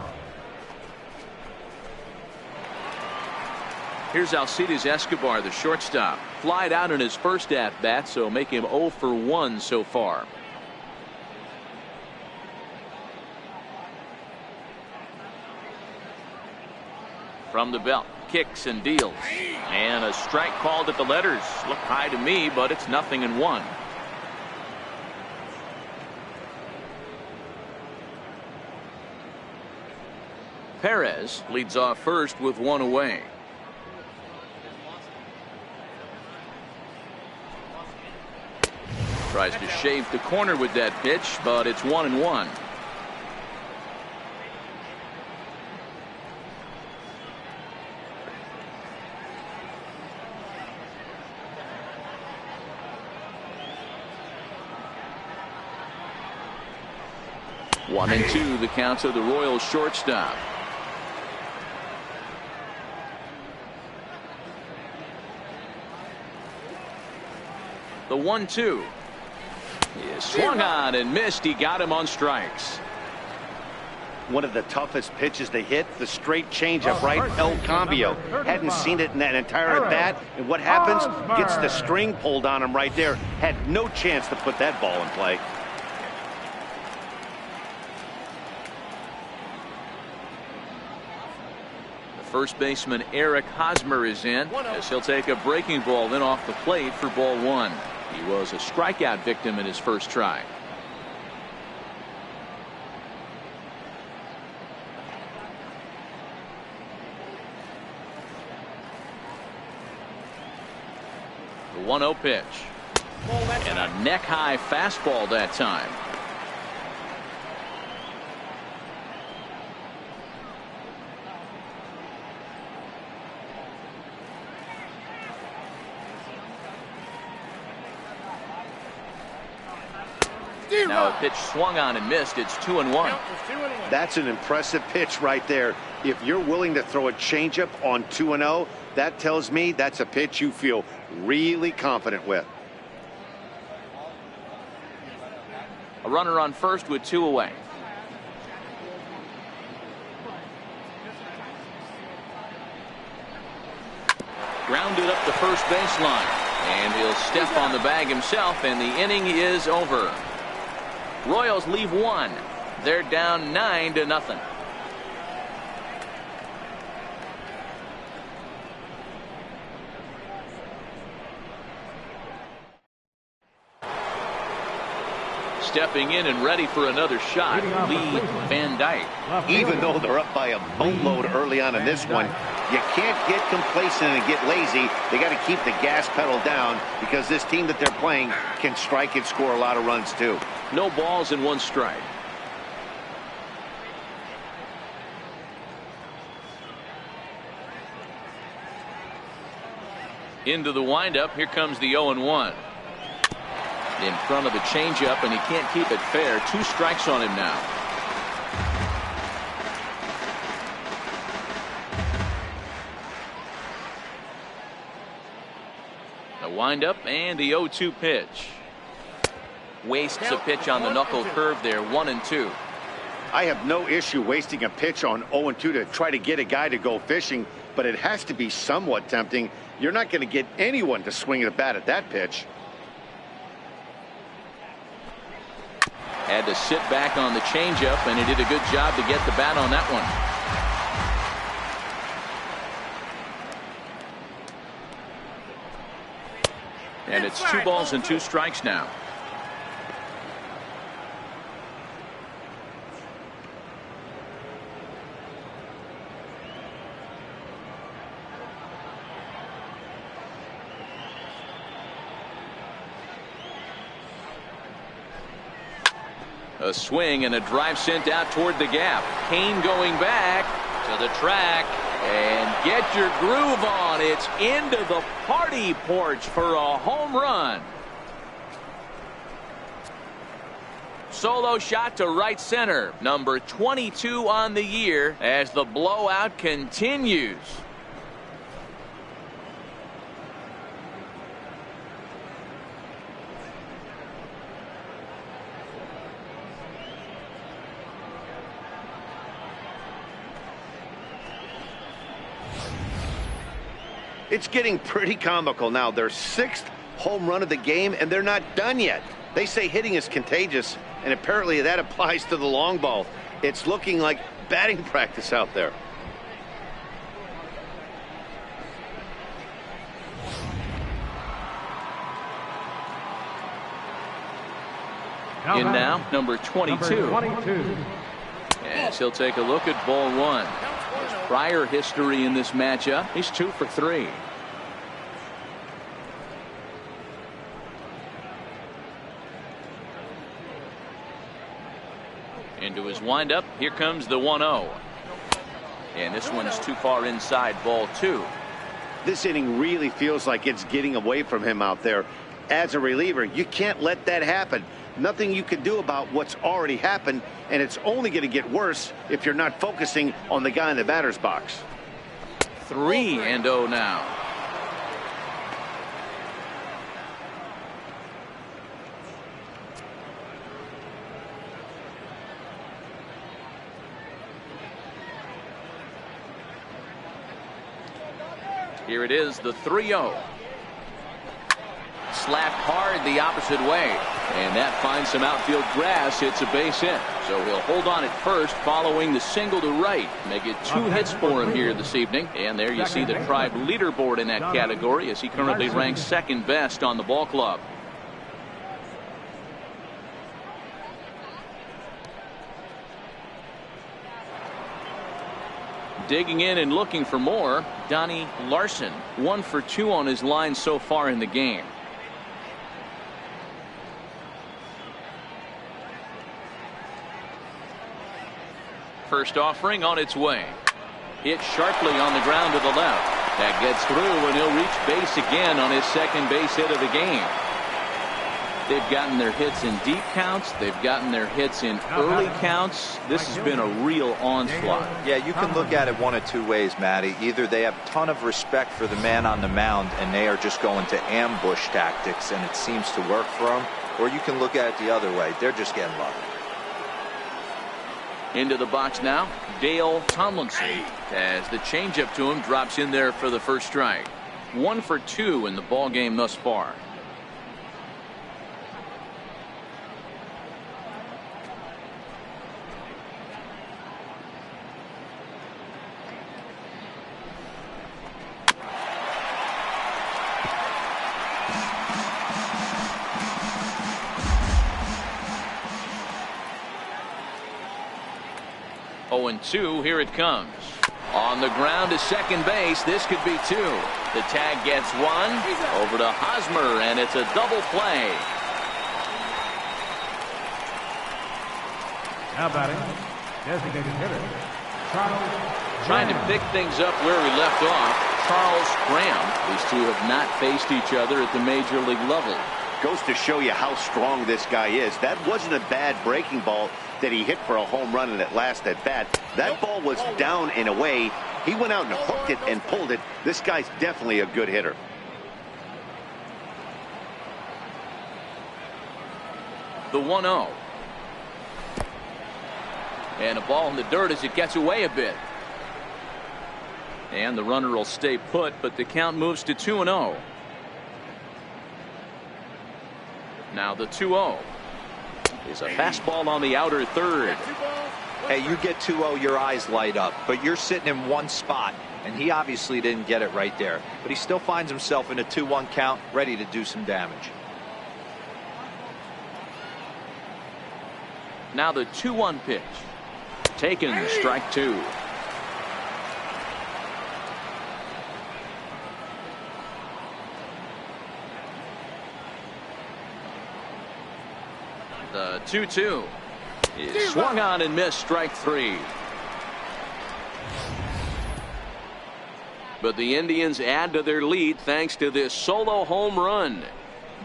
Here's Alcides Escobar, the shortstop. Flied out in his first at-bat, so make him 0 for 1 so far. From the belt, kicks and deals. And a strike called at the letters. Looked high to me, but it's 0-1. Perez leads off first with 1 away. Tries to shave the corner with that pitch, but it's 1-1. One and two, the count of the Royals shortstop. The 1-2 is swung on and missed. He got him on strikes. One of the toughest pitches to hit, the straight changeup, right? El Cambio. Hadn't seen it in that entire at bat. And what happens? Gets the string pulled on him right there. Had no chance to put that ball in play. First baseman Eric Hosmer is in as he'll take a breaking ball in off the plate for ball 1. He was a strikeout victim in his first try. The 1-0 pitch. And a neck high fastball that time. Now a pitch swung on and missed. It's 2-1. That's an impressive pitch right there. If you're willing to throw a changeup on 2-0, that tells me that's a pitch you feel really confident with. A runner on first with 2 away. Grounded up the first baseline. And he'll step on the bag himself, and the inning is over. Royals leave 1. They're down 9-0. Stepping in and ready for another shot, Lee Van Dyke. Even though they're up by a boatload early on in this one, you can't get complacent and get lazy. They got to keep the gas pedal down because this team that they're playing can strike and score a lot of runs too. No balls and 1 strike. Into the windup. Here comes the 0-1. In front of the changeup, and he can't keep it fair. 2 strikes on him now. The windup and the 0-2 pitch. Wastes a pitch on the knuckle curve there. 1-2. I have no issue wasting a pitch on 0-2 to try to get a guy to go fishing, but it has to be somewhat tempting. You're not going to get anyone to swing at a bat at that pitch. Had to sit back on the changeup, and he did a good job to get the bat on that one. And it's 2 balls and 2 strikes now. A swing and a drive sent out toward the gap. Cain going back to the track. And get your groove on. It's into the party porch for a home run. Solo shot to right center. Number 22 on the year as the blowout continues. It's getting pretty comical now. Their 6th home run of the game, and they're not done yet. They say hitting is contagious, and apparently that applies to the long ball. It's looking like batting practice out there. In now, number 22. As he'll take a look at ball 1. His prior history in this matchup, he's 2 for 3. Into his windup, here comes the 1-0. And this one's too far inside, ball 2. This inning really feels like it's getting away from him out there. As a reliever, you can't let that happen. Nothing you can do about what's already happened, and it's only going to get worse if you're not focusing on the guy in the batter's box. 3-0 now. Here it is, the 3-0. Slapped hard the opposite way. And that finds some outfield grass. It's a base hit. So he'll hold on at first following the single to right. Make it 2 hits for him here this evening. And there you see the Tribe leaderboard in that category as he currently ranks 2nd best on the ball club. Digging in and looking for more, Donnie Larson. 1 for 2 on his line so far in the game. First offering on its way. Hit sharply on the ground to the left. That gets through, and he'll reach base again on his 2nd base hit of the game. They've gotten their hits in deep counts. They've gotten their hits in early counts. This has been a real onslaught. Yeah, you can look at it one of 2 ways, Matty. Either they have a ton of respect for the man on the mound, and they are just going to ambush tactics, and it seems to work for them. Or you can look at it the other way. They're just getting lucky. Into the box now, Dale Tomlinson, as the changeup to him drops in there for the first strike. 1 for 2 in the ball game thus far. And 2, here it comes. On the ground to second base. This could be 2. The tag gets 1 over to Hosmer, and it's a double play. Now batting, designated hitter, Charles Trying to pick things up where we left off, Charles Graham. These 2 have not faced each other at the major league level. Goes to show you how strong this guy is. That wasn't a bad breaking ball that he hit for a home run in that last at bat. That ball was down and away. He went out and hooked it and pulled it. This guy's definitely a good hitter. The 1-0. And a ball in the dirt as it gets away a bit. And the runner will stay put, but the count moves to 2-0. Now the 2-0. is a fastball on the outer third. Hey, you get 2-0, your eyes light up, but you're sitting in one spot, and he obviously didn't get it right there. But he still finds himself in a 2-1 count, ready to do some damage. Now the 2-1 pitch. Taken, strike two. The 2-2 is swung on and missed, strike three. But the Indians add to their lead thanks to this solo home run.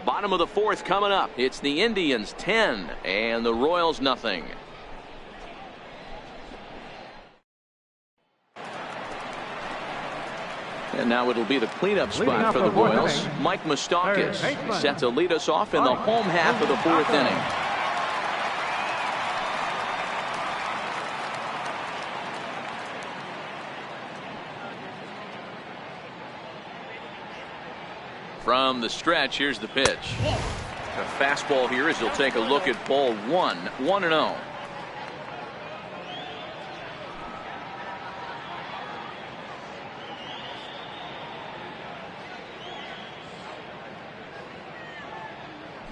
Bottom of the fourth coming up. It's the Indians 10 and the Royals nothing. And now it'll be the cleanup spot for the Royals. Mike Moustakas set to lead us off in the home half of the fourth inning. From the stretch, here's the pitch. A fastball here as he'll take a look at ball one. 1-0.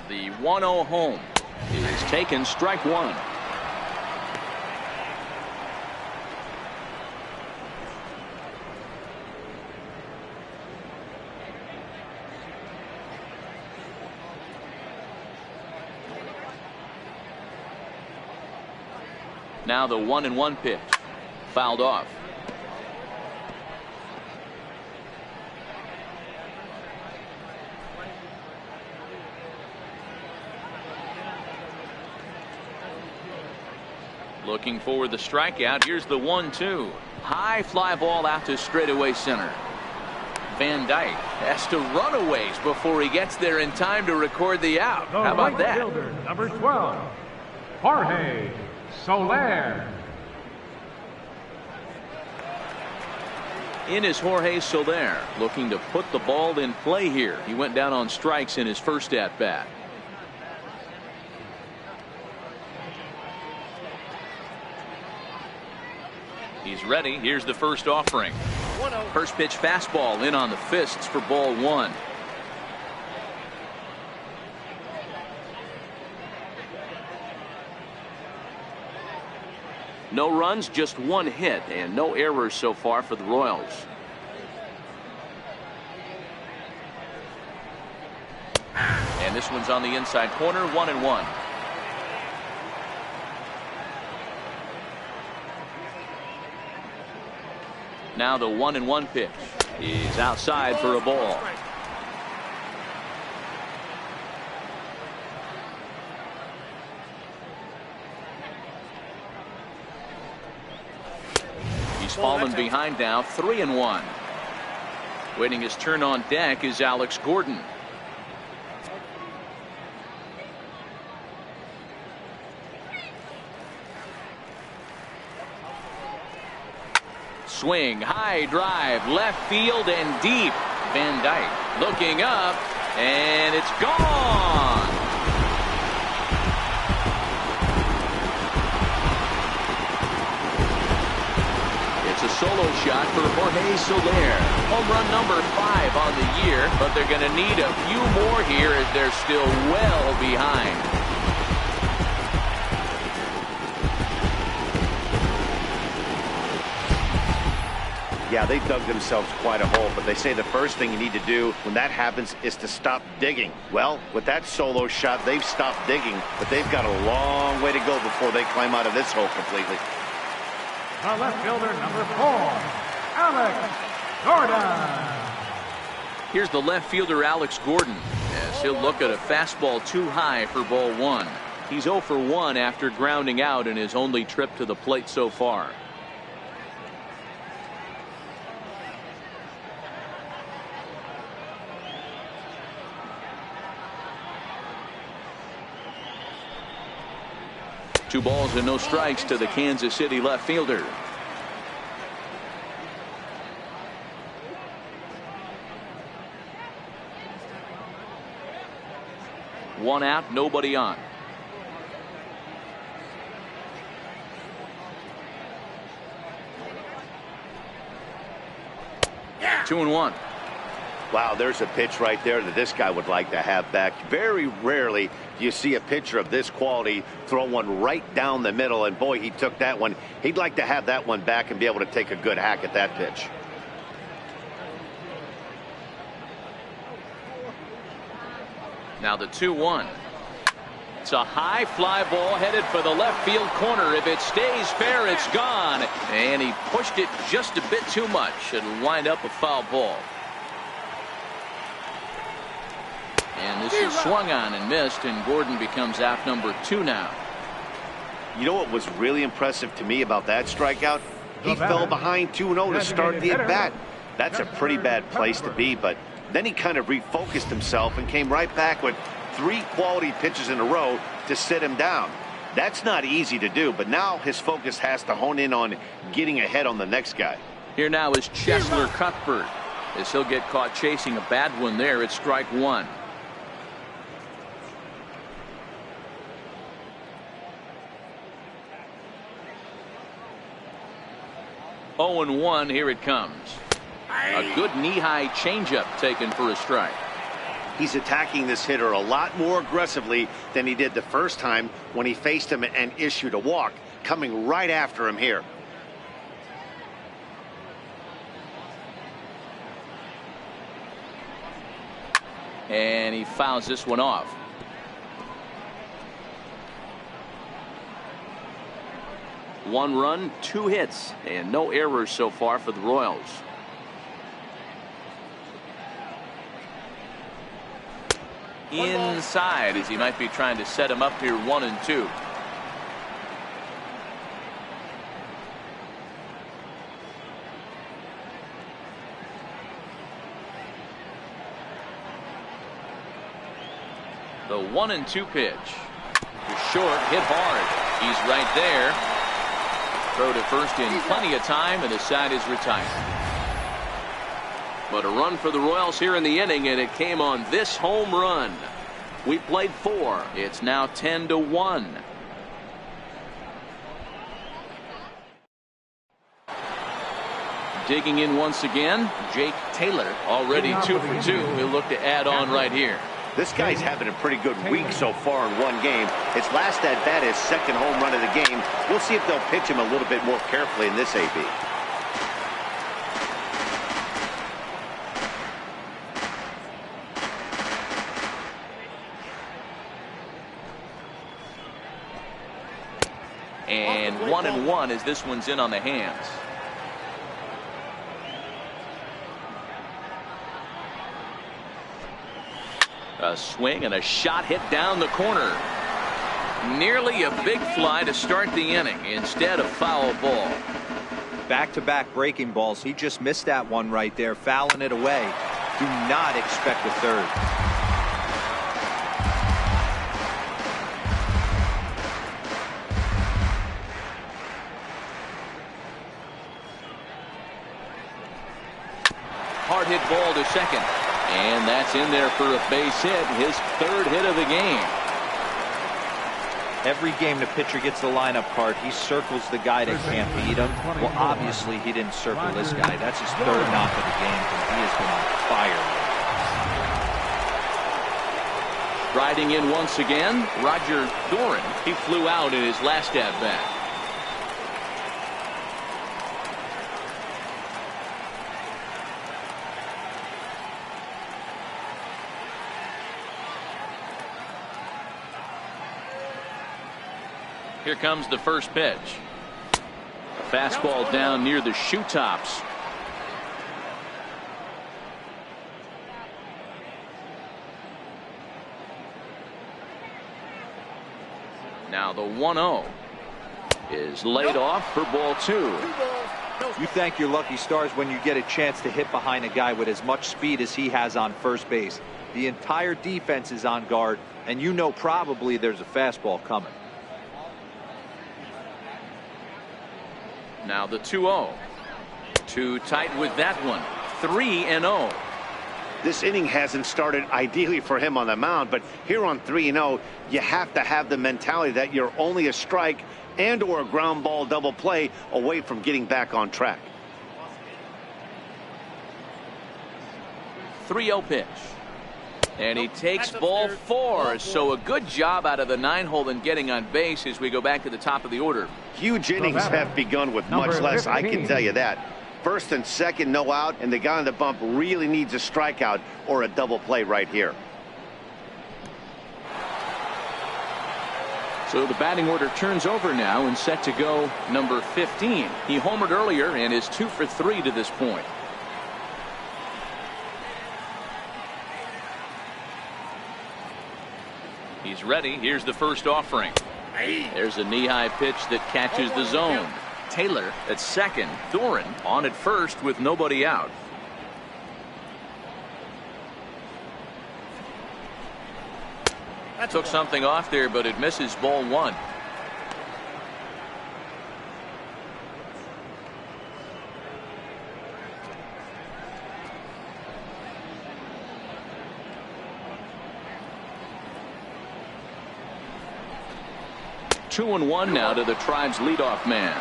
The 1-0 home is taken, strike one. Now the 1-1 pitch. Fouled off. Looking for the strikeout. Here's the 1-2. High fly ball out to straightaway center. Van Dyke has to run a ways before he gets there in time to record the out. How about that? Fielder, number 12, Jorge Soler. In is Jorge Soler, looking to put the ball in play here. He went down on strikes in his first at bat. He's ready. Here's the first offering. First pitch fastball in on the fists for ball one. No runs, just one hit, and no errors so far for the Royals. And this one's on the inside corner, 1-1. Now the 1-1 pitch is outside for a ball. He's fallen behind now, 3-1. Waiting his turn on deck is Alex Gordon. Swing, high drive, left field and deep. Van Dyke looking up, and it's gone. It's a solo shot for Jorge Soler. Home run number 5 on the year, but they're going to need a few more here as they're still well behind. Yeah, they dug themselves quite a hole, but they say the first thing you need to do when that happens is to stop digging. Well, with that solo shot, they've stopped digging, but they've got a long way to go before they climb out of this hole completely. The left fielder, number 4, Alex Gordon. Here's the left fielder, Alex Gordon, as he'll look at a fastball too high for ball one. He's 0 for 1 after grounding out in his only trip to the plate so far. Two balls and no strikes to the Kansas City left fielder. One out, nobody on. 2-1. Wow, there's a pitch right there that this guy would like to have back. Very rarely do you see a pitcher of this quality throw one right down the middle, and boy, he took that one. He'd like to have that one back and be able to take a good hack at that pitch. Now the 2-1. It's a high fly ball headed for the left field corner. If it stays fair, it's gone. And he pushed it just a bit too much. It'll wind up a foul ball. And this is swung on and missed, and Gordon becomes out number 2 now. You know what was really impressive to me about that strikeout? He fell behind 2-0 to start the at-bat. That's a pretty bad place to be, but then he kind of refocused himself and came right back with 3 quality pitches in a row to sit him down. That's not easy to do, but now his focus has to hone in on getting ahead on the next guy. Here now is Cheslor Cuthbert, as he'll get caught chasing a bad one there at strike 1. Oh, 0-1, here it comes. A good knee-high changeup taken for a strike. He's attacking this hitter a lot more aggressively than he did the first time when he faced him and issued a walk, coming right after him here. And he fouls this one off. One run, 2 hits, and no errors so far for the Royals. Inside, as he might be trying to set him up here 1-2. The 1-2 pitch. Short, hit hard. He's right there. Throw to first in plenty of time, and the side is retired. But a run for the Royals here in the inning, and it came on this home run. We played 4. It's now 10-1. Digging in once again, Jake Taylor, already 2 for 2. He'll look to add on right here. This guy's having a pretty good week so far in one game. His last at bat, his second home run of the game. We'll see if they'll pitch him a little bit more carefully in this AB. And 1-1 as this one's in on the hands. A swing and a shot hit down the corner. Nearly a big fly to start the inning. Instead, a foul ball. Back-to-back breaking balls. He just missed that one right there, fouling it away. Do not expect a third. Hard hit ball to second. And that's in there for a base hit, his 3rd hit of the game. Every game the pitcher gets the lineup card, he circles the guy that can't beat him. Well, obviously he didn't circle this guy. That's his 3rd knock of the game, and he has been on fire. Riding in once again, Roger Doran. He flew out in his last at bat. Here comes the first pitch. A fastball down near the shoe tops. Now the 1-0 is laid off for ball 2. You thank your lucky stars when you get a chance to hit behind a guy with as much speed as he has on first base. The entire defense is on guard, and you know probably there's a fastball coming. Now the 2-0. Too tight with that one. 3-0. This inning hasn't started ideally for him on the mound, but here on 3-0, you have to have the mentality that you're only a strike and or a ground ball double play away from getting back on track. 3-0 pitch. And he takes ball 4. So a good job out of the 9-hole in getting on base as we go back to the top of the order. Huge innings have begun with much less, I can tell you that. First and second, no out, and the guy on the bump really needs a strikeout or a double play right here. So the batting order turns over now and set to go number 15. He homered earlier and is 2 for 3 to this point. He's ready. Here's the first offering. There's a knee-high pitch that catches the zone. Taylor at second. Doran on at first with nobody out. Took something off there, but it misses. Ball 1. Two and one now to the Tribe's leadoff man.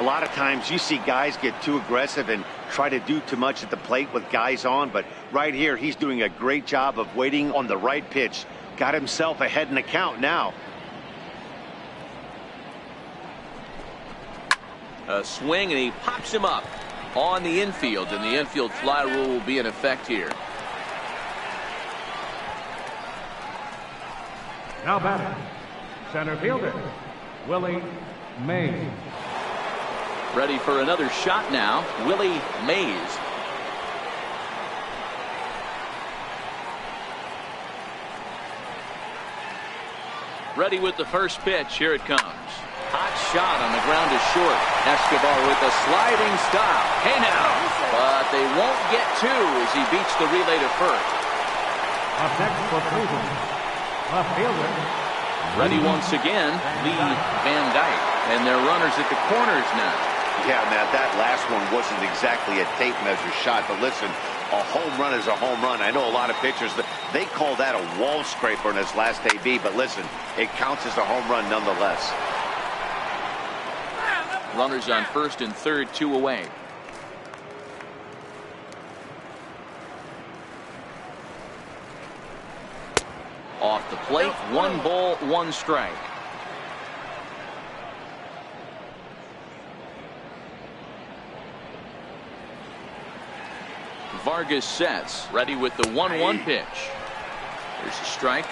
A lot of times you see guys get too aggressive and try to do too much at the plate with guys on, but right here he's doing a great job of waiting on the right pitch. Got himself ahead in the count now. A swing, and he pops him up on the infield, and the infield fly rule will be in effect here. Now batting, center fielder, Willie Mays. Ready for another shot now, Willie Mays. Ready with the first pitch. Here it comes. Hot shot on the ground is short. Escobar with a sliding stop. Hey now. But they won't get two as he beats the relay to first. Up next for Cleveland, left fielder. Ready once again, Lee Van Dyke. And they're runners at the corners now. Yeah, Matt, that last one wasn't exactly a tape measure shot, but listen, a home run is a home run. I know a lot of pitchers, they call that a wall scraper in his last AB, but listen, it counts as a home run nonetheless. Runners on first and third, 2 away. Off the plate, 1 ball, 1 strike. Vargas sets, ready with the 1-1 pitch. There's a strike.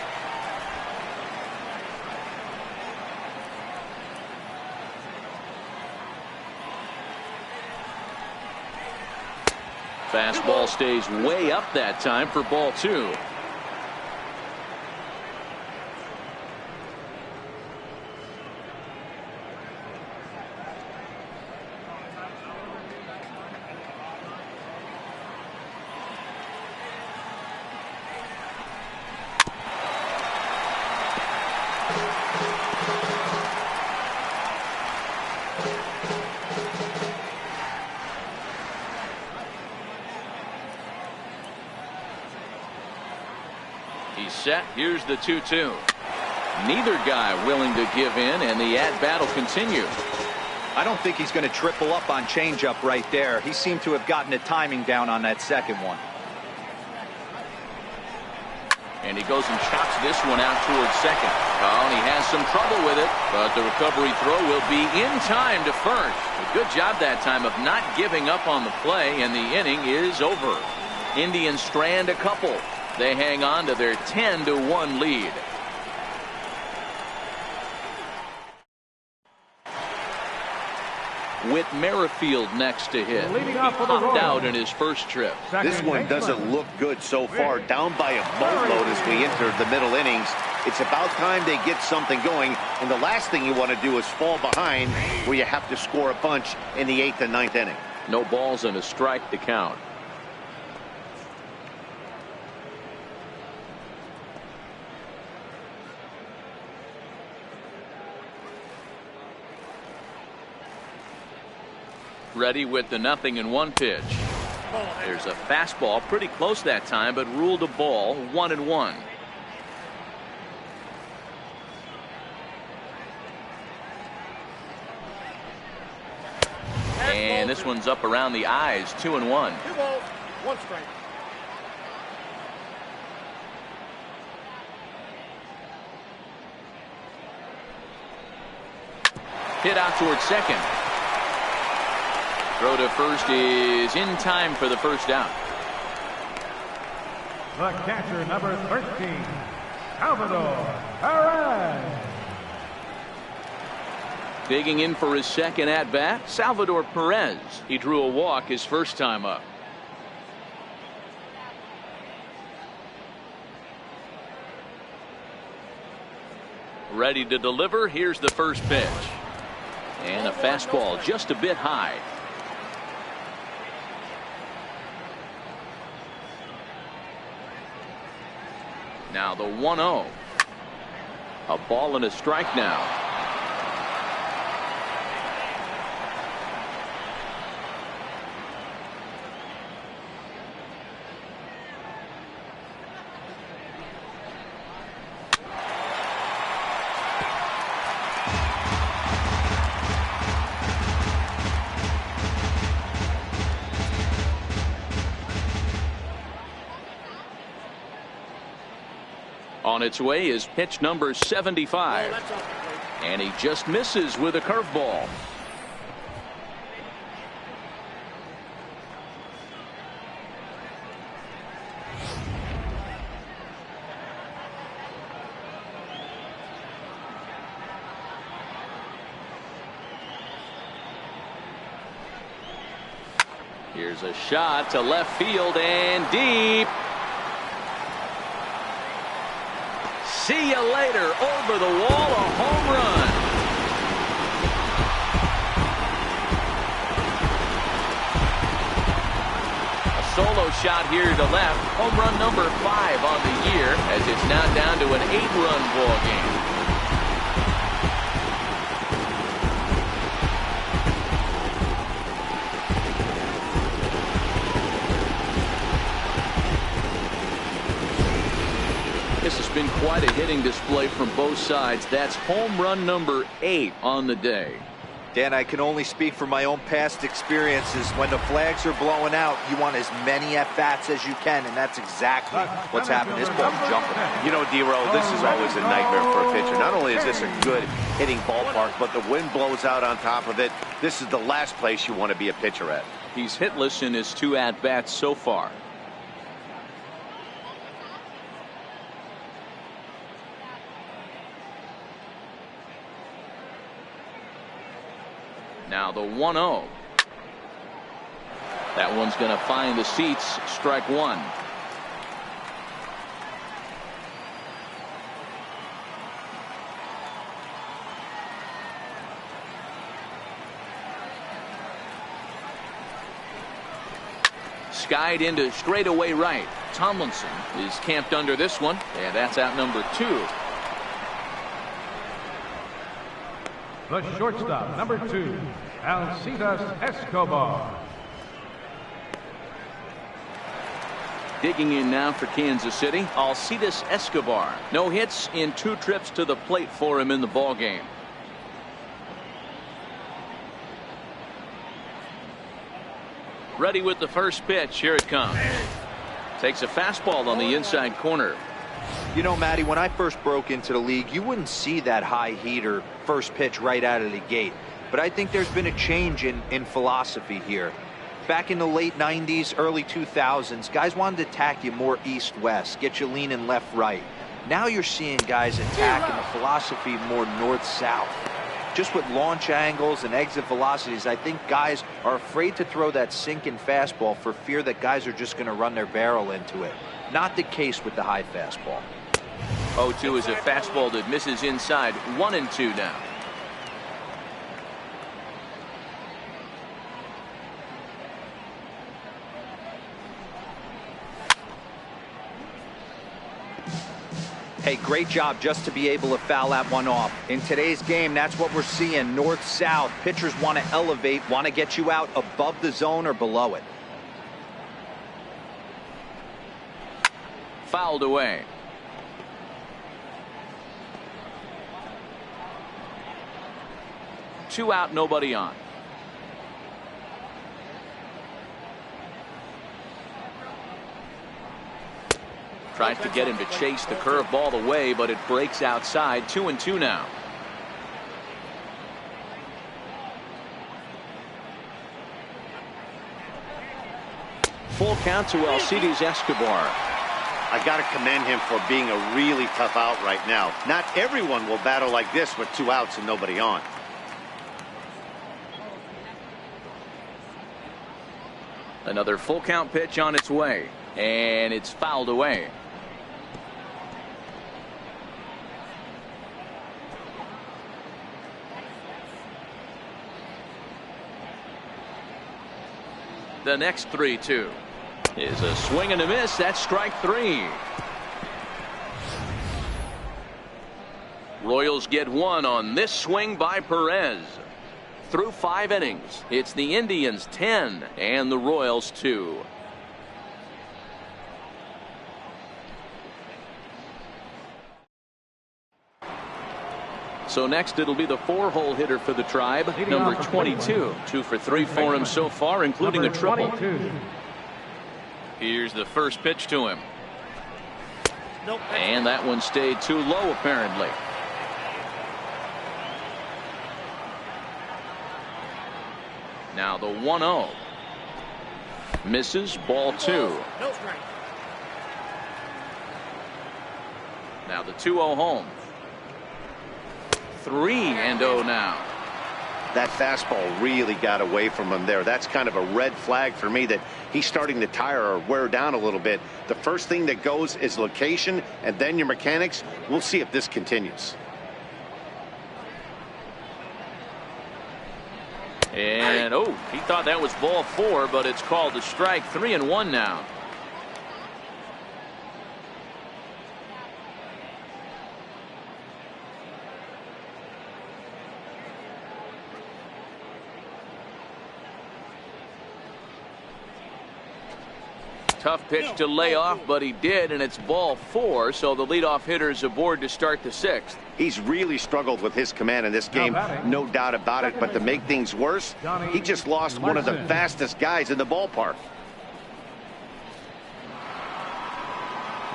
Fastball stays way up that time for ball 2. Set. Here's the 2-2. Neither guy willing to give in, and the at-bat will continue. I don't think he's going to triple up on changeup right there. He seemed to have gotten the timing down on that second one. And he goes and chops this one out towards second. Oh, and he has some trouble with it, but the recovery throw will be in time to first. A good job that time of not giving up on the play, and the inning is over. Indians strand a couple. They hang on to their 10-1 lead. With Merrifield next to hit. He popped out in his first trip. This one doesn't look good so far. Down by a boatload as we enter the middle innings. It's about time they get something going. And the last thing you want to do is fall behind where you have to score a bunch in the 8th and 9th inning. No balls and a strike to count. Ready with the 0-1 pitch. There's a fastball pretty close that time, but ruled a ball. 1-1. And this one's up around the eyes. 2-1. 2 balls, 1 strike. Hit out towards second. Throw to first is in time for the first down. The catcher, number 13, Salvador Perez. Digging in for his second at-bat, Salvador Perez. He drew a walk his first time up. Ready to deliver. Here's the first pitch. And a fastball just a bit high. Now the 1-0. A ball and a strike now. On its way is pitch number 75. And he just misses with a curveball. Here's a shot to left field and deep. See you later. Over the wall, a home run. A solo shot here to left. Home run number 5 on the year, as it's now down to an 8-run ball game. This has been quite a hitting display from both sides. That's home run number 8 on the day. Dan, I can only speak from my own past experiences. When the flags are blowing out, you want as many at-bats as you can, and that's exactly what's happening. This ball's jumping. You know, D-Row, this is always a nightmare for a pitcher. Not only is this a good hitting ballpark, but the wind blows out on top of it. This is the last place you want to be a pitcher at. He's hitless in his 2 at-bats so far. Now the 1-0. That one's going to find the seats. Strike 1. Skied into straightaway right. Tomlinson is camped under this one, and that's out number 2. The shortstop, number 2, Alcides Escobar. Digging in now for Kansas City, Alcides Escobar. No hits in 2 trips to the plate for him in the ballgame. Ready with the first pitch. Here it comes. Takes a fastball on the inside corner. You know, Matty, when I first broke into the league, you wouldn't see that high heater first pitch right out of the gate. But I think there's been a change in philosophy here. Back in the late 90s, early 2000s, guys wanted to attack you more east-west, get you leaning left-right. Now you're seeing guys attacking the philosophy more north-south. Just with launch angles and exit velocities, I think guys are afraid to throw that sinking fastball for fear that guys are just going to run their barrel into it. Not the case with the high fastball. 0-2 is a fastball that misses inside. 1-2 now. Hey, great job just to be able to foul that one off. In today's game, that's what we're seeing. North-south. Pitchers want to elevate, want to get you out above the zone or below it. Fouled away. Two out, nobody on. Tries to get him to chase the curveball away, but it breaks outside. 2-2 now. full count to Alcides Escobar. I got to commend him for being a really tough out right now. Not everyone will battle like this with 2 outs and nobody on. Another full count pitch on its way, and it's fouled away. The next 3-2 is a swing and a miss. That's strike 3. Royals get 1 on this swing by Perez. Through 5 innings, it's the Indians 10 and the Royals 2. So next it'll be the 4-hole hitter for the Tribe, number 22. 2 for 3 for him so far, including a triple. Here's the first pitch to him. And that one stayed too low apparently. Now the 1-0. Misses, ball 2. Now the 2-0 home. 3-0 now. That fastball really got away from him there. That's kind of a red flag for me that he's starting to tire or wear down a little bit. The first thing that goes is location and then your mechanics. We'll see if this continues. And oh, he thought that was ball 4, but it's called a strike. 3-1 now. Tough pitch to lay off, but he did, and it's ball 4, so the leadoff hitter is aboard to start the 6th. He's really struggled with his command in this game, no doubt about it, but to make things worse, he just lost one of the fastest guys in the ballpark.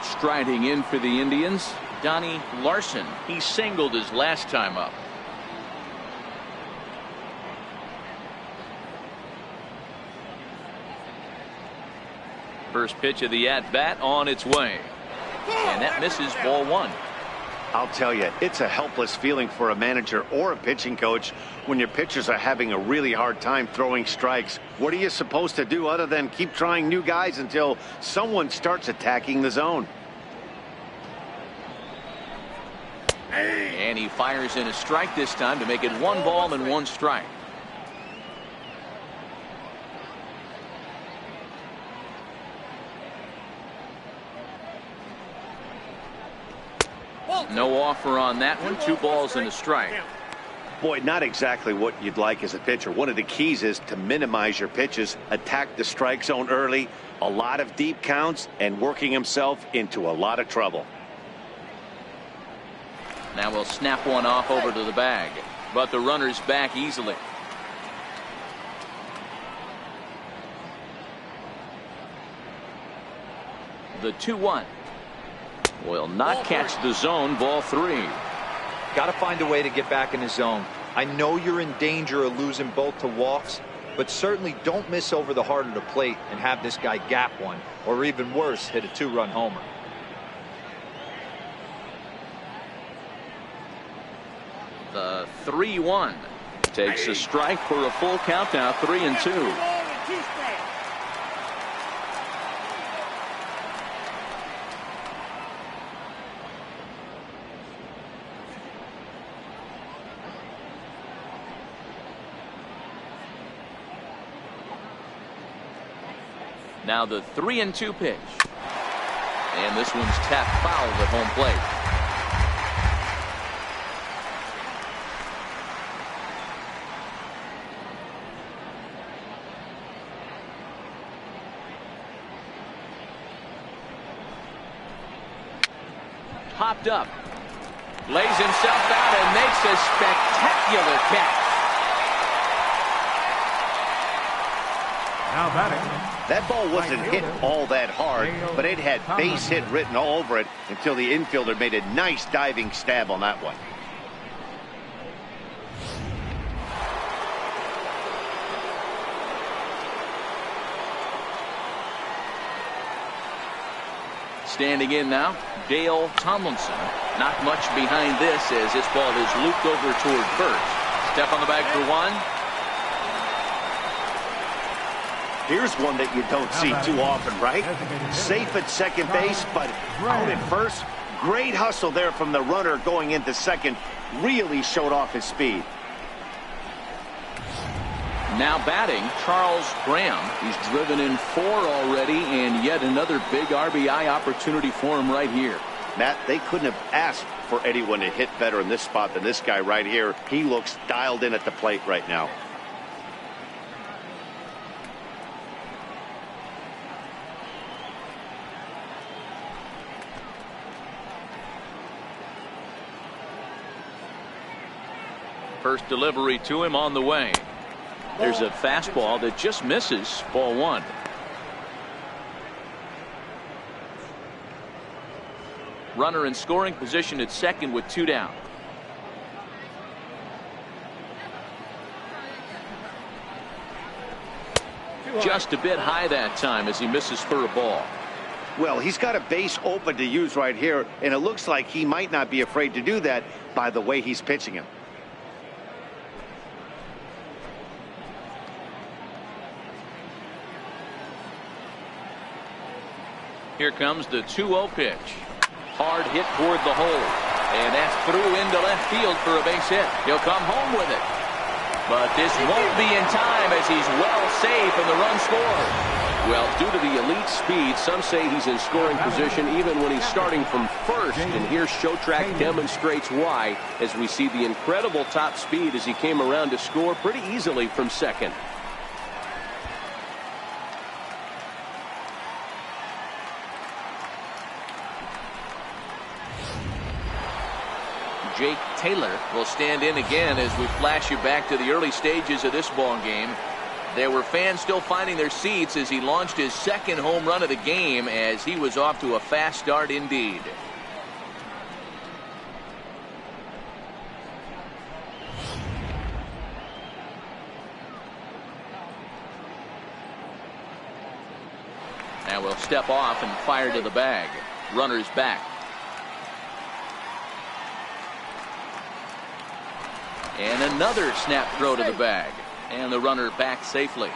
Striding in for the Indians, Donnie Larson. He singled his last time up. First pitch of the at-bat on its way. And that misses, ball 1. I'll tell you, it's a helpless feeling for a manager or a pitching coach when your pitchers are having a really hard time throwing strikes. What are you supposed to do other than keep trying new guys until someone starts attacking the zone? And he fires in a strike this time to make it 1 ball and 1 strike. No offer on that one. 2 balls and a strike. Boy, not exactly what you'd like as a pitcher. One of the keys is to minimize your pitches, attack the strike zone early, a lot of deep counts, and working himself into a lot of trouble. Now we'll snap one off over to the bag, but the runner's back easily. The 2-1 will not catch the zone, ball 3. Got to find a way to get back in the zone. I know you're in danger of losing both to walks, but certainly don't miss over the heart of the plate and have this guy gap one, or even worse, hit a 2-run homer. The 3-1 takes a strike for a full count, now 3-2. Now the 3-2 pitch. And this one's tapped foul at home plate. Hopped up. Lays himself out and makes a spectacular catch. Now batting. That ball wasn't hit all that hard, but it had base hit written all over it until the infielder made a nice diving stab on that one. Standing in now, Dale Tomlinson. Not much behind this as this ball is looped over toward first. Step on the bag for one. Here's one that you don't see too often, right? Safe at second base, but out at first. Great hustle there from the runner going into second. Really showed off his speed. Now batting, Charles Graham. He's driven in 4 already, and yet another big RBI opportunity for him right here. Matt, they couldn't have asked for anyone to hit better in this spot than this guy right here. He looks dialed in at the plate right now. First delivery to him on the way. There's a fastball that just misses. Ball 1. Runner in scoring position at second with 2 down. Just a bit high that time as he misses for a ball. Well, he's got a base open to use right here, and it looks like he might not be afraid to do that by the way he's pitching him. Here comes the 2-0 pitch. Hard hit toward the hole. And that's through into left field for a base hit. He'll come home with it. But this won't be in time as he's well safe and the run scores. Well, due to the elite speed, some say he's in scoring position even when he's starting from first. And here Showtrack demonstrates why as we see the incredible top speed as he came around to score pretty easily from second. Jake Taylor will stand in again as we flash you back to the early stages of this ball game. There were fans still finding their seats as he launched his second home run of the game as he was off to a fast start indeed. Now we'll step off and fire to the bag. Runner's back. And another snap throw to the bag. And the runner back safely.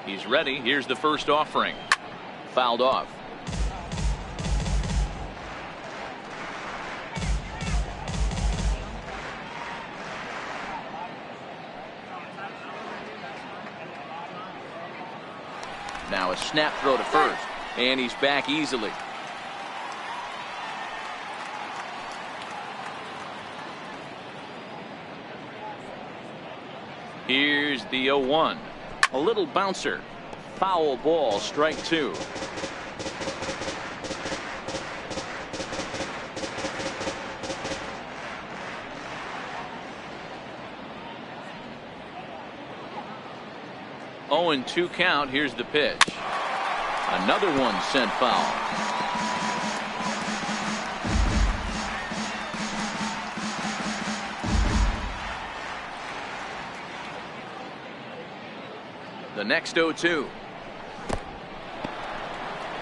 He's ready. Here's the first offering. Fouled off. Now a snap throw to first. And he's back easily. Here's the 0-1. A little bouncer. Foul ball, strike 2. Oh, and 2 count. Here's the pitch. Another one sent foul. The next 0-2.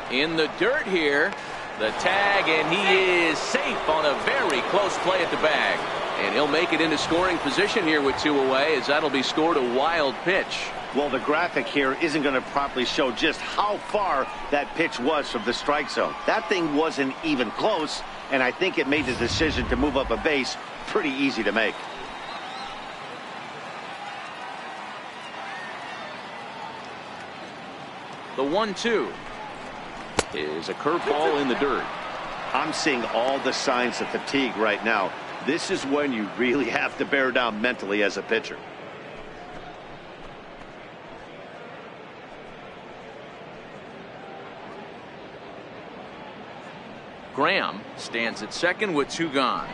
In the dirt here. The tag, and he is safe on a very close play at the bag. And he'll make it into scoring position here with 2 away as that'll be scored a wild pitch. Well, the graphic here isn't going to properly show just how far that pitch was from the strike zone. That thing wasn't even close, and I think it made the decision to move up a base pretty easy to make. The 1-2 is a curveball in the dirt. I'm seeing all the signs of fatigue right now. This is when you really have to bear down mentally as a pitcher. Graham stands at second with 2 gone.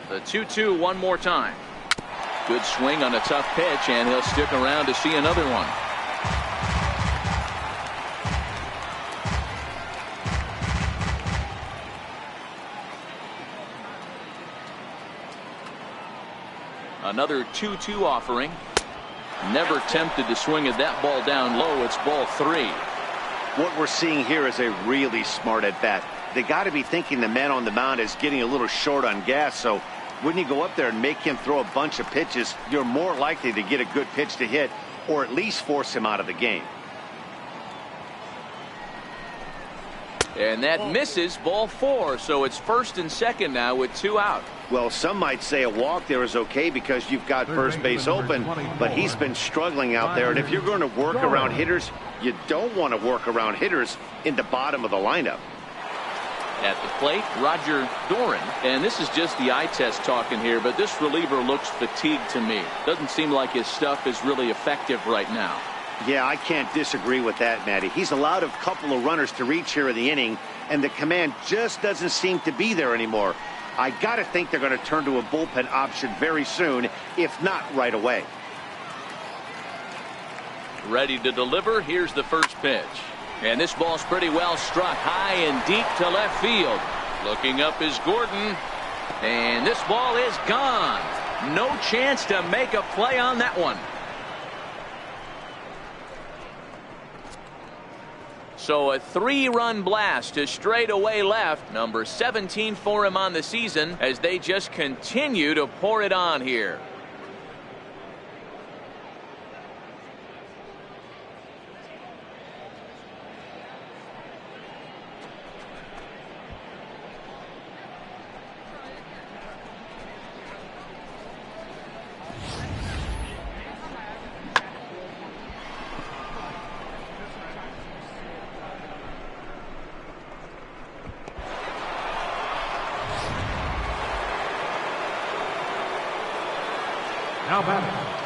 The 2-2 one more time. Good swing on a tough pitch, and he'll stick around to see another one. Another 2-2 offering. Never tempted to swing at that ball down low. It's ball 3. What we're seeing here is a really smart at bat. They got to be thinking the man on the mound is getting a little short on gas, so when you go up there and make him throw a bunch of pitches, you're more likely to get a good pitch to hit or at least force him out of the game. And that misses, ball 4, so it's first and second now with 2 out. Well, some might say a walk there is okay because you've got first base open, but he's been struggling out there, and if you're going to work around hitters, you don't want to work around hitters in the bottom of the lineup. At the plate, Roger Doran, and this is just the eye test talking here, but this reliever looks fatigued to me. Doesn't seem like his stuff is really effective right now. Yeah, I can't disagree with that, Matty. He's allowed a couple of runners to reach here in the inning, and the command just doesn't seem to be there anymore. I got to think they're going to turn to a bullpen option very soon, if not right away. Ready to deliver. Here's the first pitch. And this ball's pretty well struck high and deep to left field. Looking up is Gordon. And this ball is gone. No chance to make a play on that one. So a 3-run blast to straightaway left. Number 17 for him on the season as they just continue to pour it on here.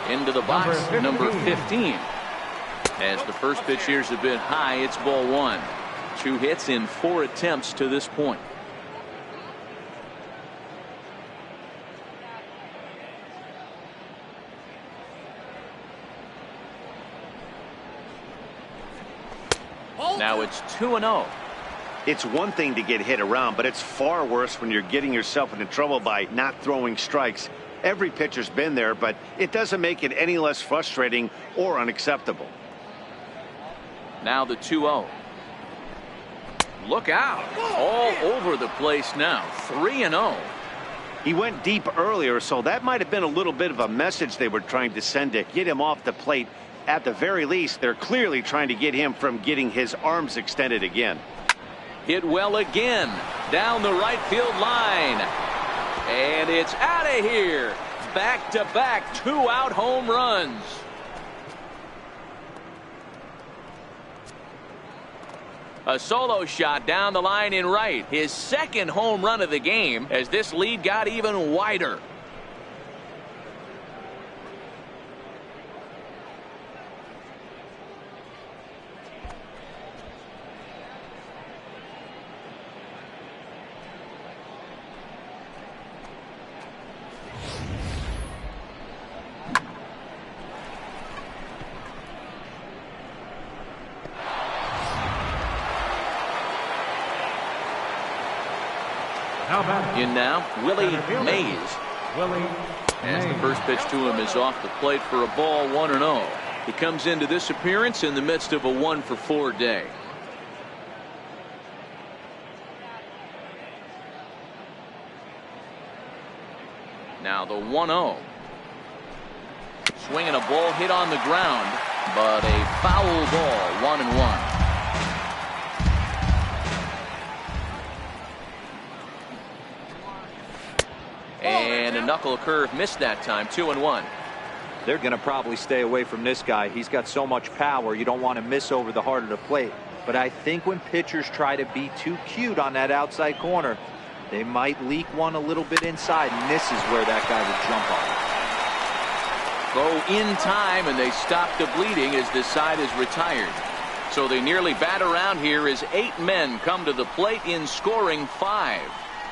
Into the box, number 15. As the first pitch here is a bit high, it's ball 1. 2 hits in 4 attempts to this point. Now it's 2-0. It's one thing to get hit around, but it's far worse when you're getting yourself into trouble by not throwing strikes. Every pitcher's been there, but it doesn't make it any less frustrating or unacceptable. Now the 2-0. Look out. All over the place now. 3-0. He went deep earlier, so that might have been a little bit of a message they were trying to send to get him off the plate. At the very least, they're clearly trying to get him from getting his arms extended again. Hit well again. Down the right field line. And it's out of here. Back-to-back 2-out home runs. A solo shot down the line in right. His second home run of the game as this lead got even wider. In now, Willie Mays. As the first pitch to him is off the plate for a ball, 1-0. He comes into this appearance in the midst of a 1-for-4 day. Now the 1-0. Swinging a ball hit on the ground, but a foul ball, 1-1. And a knuckle curve missed that time. 2-1. They're going to probably stay away from this guy. He's got so much power. You don't want to miss over the heart of the plate. But I think when pitchers try to be too cute on that outside corner, they might leak one a little bit inside, and this is where that guy would jump on. Throw in time, and they stop the bleeding as this side is retired. So they nearly bat around here as 8 men come to the plate in scoring 5.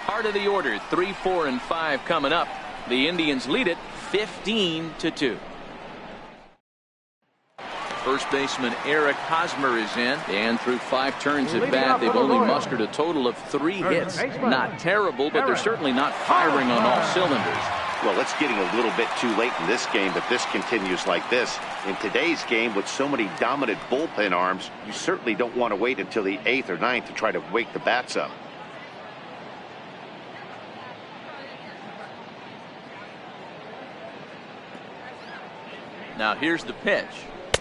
Part of the order, 3, 4, and 5 coming up. The Indians lead it 15-2. First baseman Eric Hosmer is in, and through 5 turns at bat, they've only mustered a total of 3 hits. Not terrible, but they're certainly not firing on all cylinders. Well, it's getting a little bit too late in this game if this continues like this. In today's game, with so many dominant bullpen arms, you certainly don't want to wait until the 8th or 9th to try to wake the bats up. Now here's the pitch.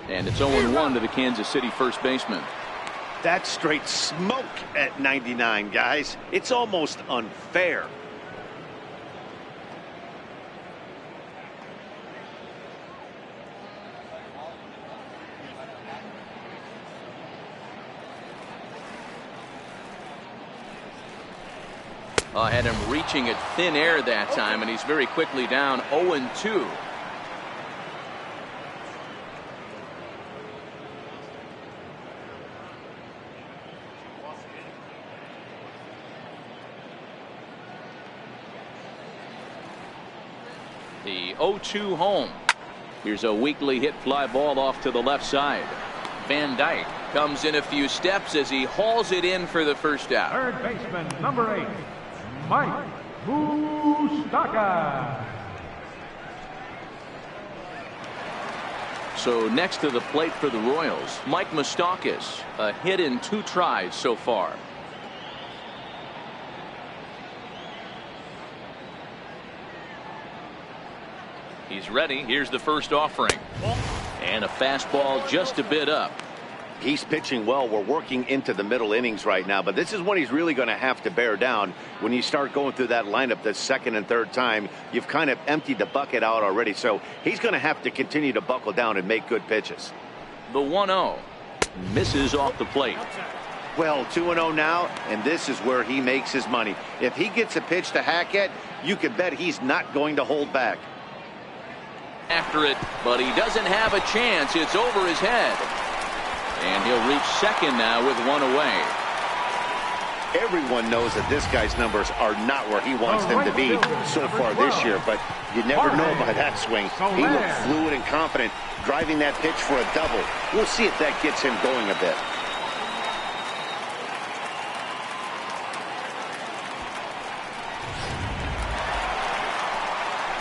And it's 0-1 to the Kansas City first baseman. That's straight smoke at 99, guys. It's almost unfair. Had him reaching at thin air that time, and he's very quickly down 0-2. The 0-2 home. Here's a weakly hit fly ball off to the left side. Van Dyke comes in a few steps as he hauls it in for the first out. Third baseman, number 8, Mike Moustakas. So next to the plate for the Royals, Mike Moustakas, a hit in 2 tries so far. He's ready. Here's the first offering. And a fastball just a bit up. He's pitching well. We're working into the middle innings right now, but this is when he's really going to have to bear down. When you start going through that lineup the second and third time, you've kind of emptied the bucket out already, so he's going to have to continue to buckle down and make good pitches. The 1-0 misses off the plate. Well, 2-0 now, and this is where he makes his money. If he gets a pitch to Hackett, you can bet he's not going to hold back. After it, but he doesn't have a chance. It's over his head. And he'll reach second now with 1 away. Everyone knows that this guy's numbers are not where he wants them to be so far this year, but you never know by that swing. He looked fluid and confident, driving that pitch for a double. We'll see if that gets him going a bit.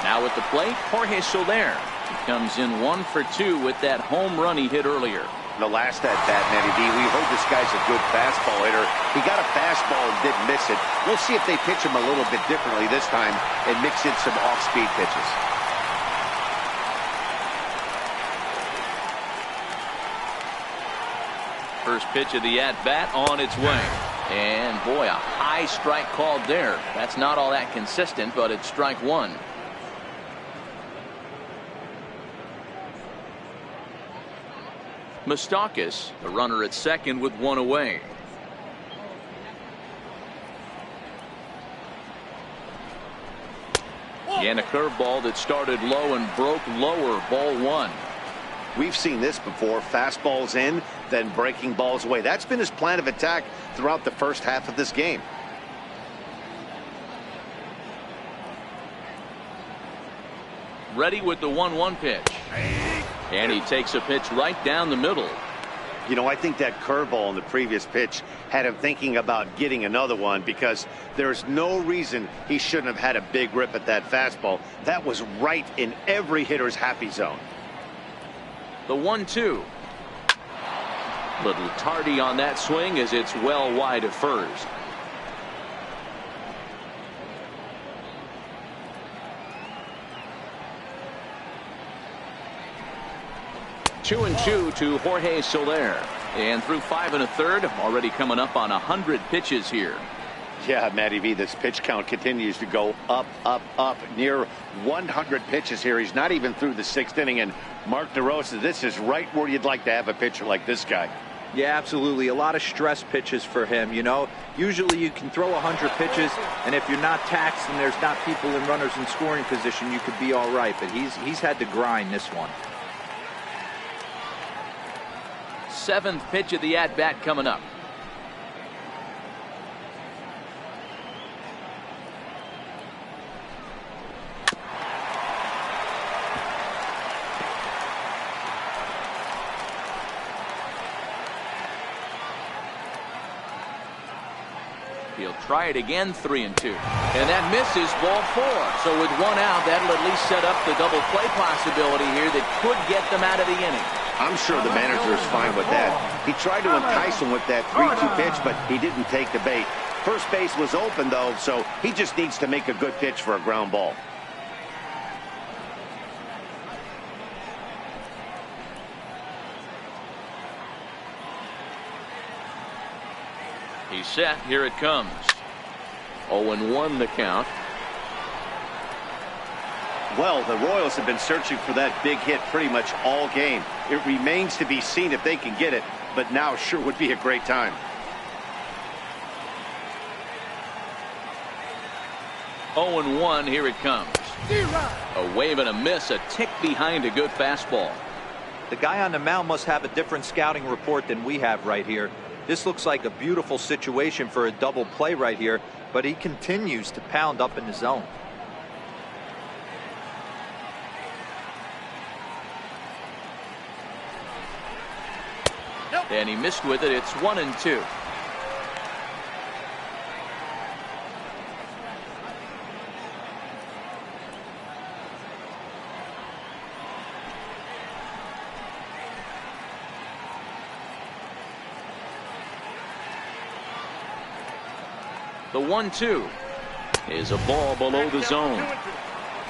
Now at the plate, Jorge Soler. He comes in 1 for 2 with that home run he hit earlier. The last at bat, Matty B, we heard this guy's a good fastball hitter. He got a fastball and didn't miss it. We'll see if they pitch him a little bit differently this time and mix in some off-speed pitches. First pitch of the at-bat on its way. And boy, a high strike called there. That's not all that consistent, but it's strike 1. Moustakas, the runner at second with 1 away. And a curveball that started low and broke lower, ball 1. We've seen this before. Fastballs in, then breaking balls away. That's been his plan of attack throughout the first half of this game. Ready with the 1-1 pitch. And he takes a pitch right down the middle. You know, I think that curveball in the previous pitch had him thinking about getting another one, because there's no reason he shouldn't have had a big rip at that fastball. That was right in every hitter's happy zone. The 1-2. Little tardy on that swing as it's well wide of first. Two and 2 to Jorge Soler. And through 5 1/3, already coming up on 100 pitches here. Yeah, Matty V, this pitch count continues to go up, up, up. Near 100 pitches here. He's not even through the 6th inning. And Mark DeRosa, this is right where you'd like to have a pitcher like this guy. Yeah, absolutely. A lot of stress pitches for him. You know, usually you can throw 100 pitches, and if you're not taxed and there's not people in runners in scoring position, you could be all right. But he's had to grind this one. 7th pitch of the at-bat coming up. He'll try it again, 3-2. And that misses, ball 4. So with 1 out, that'll at least set up the double play possibility here that could get them out of the inning. I'm sure the manager is fine with that. He tried to entice him with that 3-2 pitch, but he didn't take the bait. First base was open, though, so he just needs to make a good pitch for a ground ball. He's set. Here it comes. 0-1 the count. Well, the Royals have been searching for that big hit pretty much all game. It remains to be seen if they can get it, but now sure would be a great time. Oh and 1, here it comes. A wave and a miss, a tick behind a good fastball. The guy on the mound must have a different scouting report than we have right here. This looks like a beautiful situation for a double play right here, but he continues to pound up in the zone. And he missed with it. It's 1-2. The 1-2 is a ball below the zone.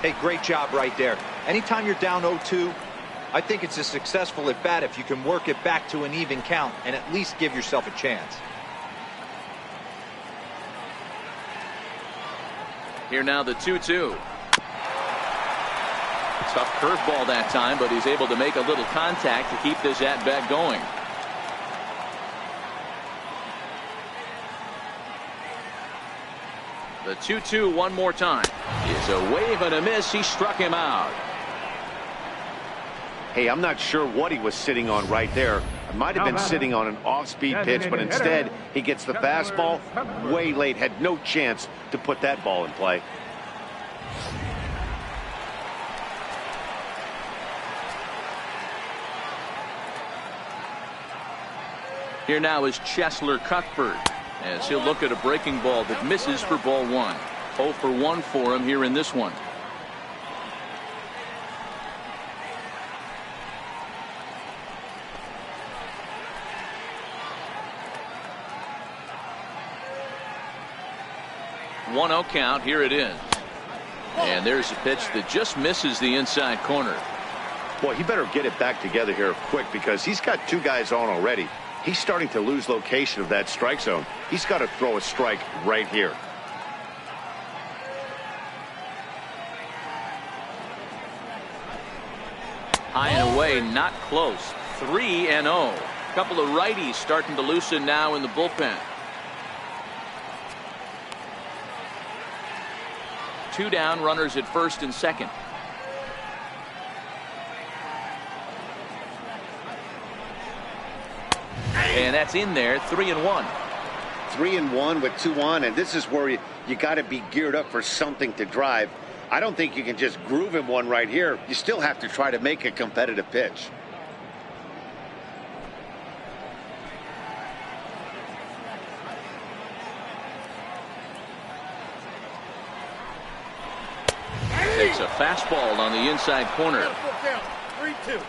Hey, great job right there. Anytime you're down 0-2, I think it's a successful at bat if you can work it back to an even count and at least give yourself a chance. Here now the 2-2. Tough curveball that time, but he's able to make a little contact to keep this at bat going. The 2-2 one more time is a wave and a miss. He struck him out. Hey, I'm not sure what he was sitting on right there. It might have been sitting on an off-speed pitch, but instead he gets the fastball way late. Had no chance to put that ball in play. Here now is Cheslor Cuthbert, as he'll look at a breaking ball that misses for ball 1. 0 for 1 for him here in this one. One 0 count. Here it is. And there's a pitch that just misses the inside corner. Boy, he better get it back together here quick because he's got 2 guys on already. He's starting to lose location of that strike zone. He's got to throw a strike right here. High and away, not close. 3-0. Couple of righties starting to loosen now in the bullpen. 2 down, runners at first and second. And that's in there. 3-1. 3-1 with 2 on, and this is where you got to be geared up for something to drive. I don't think you can just groove him one right here. You still have to try to make a competitive pitch. Takes a fastball on the inside corner. 3-2.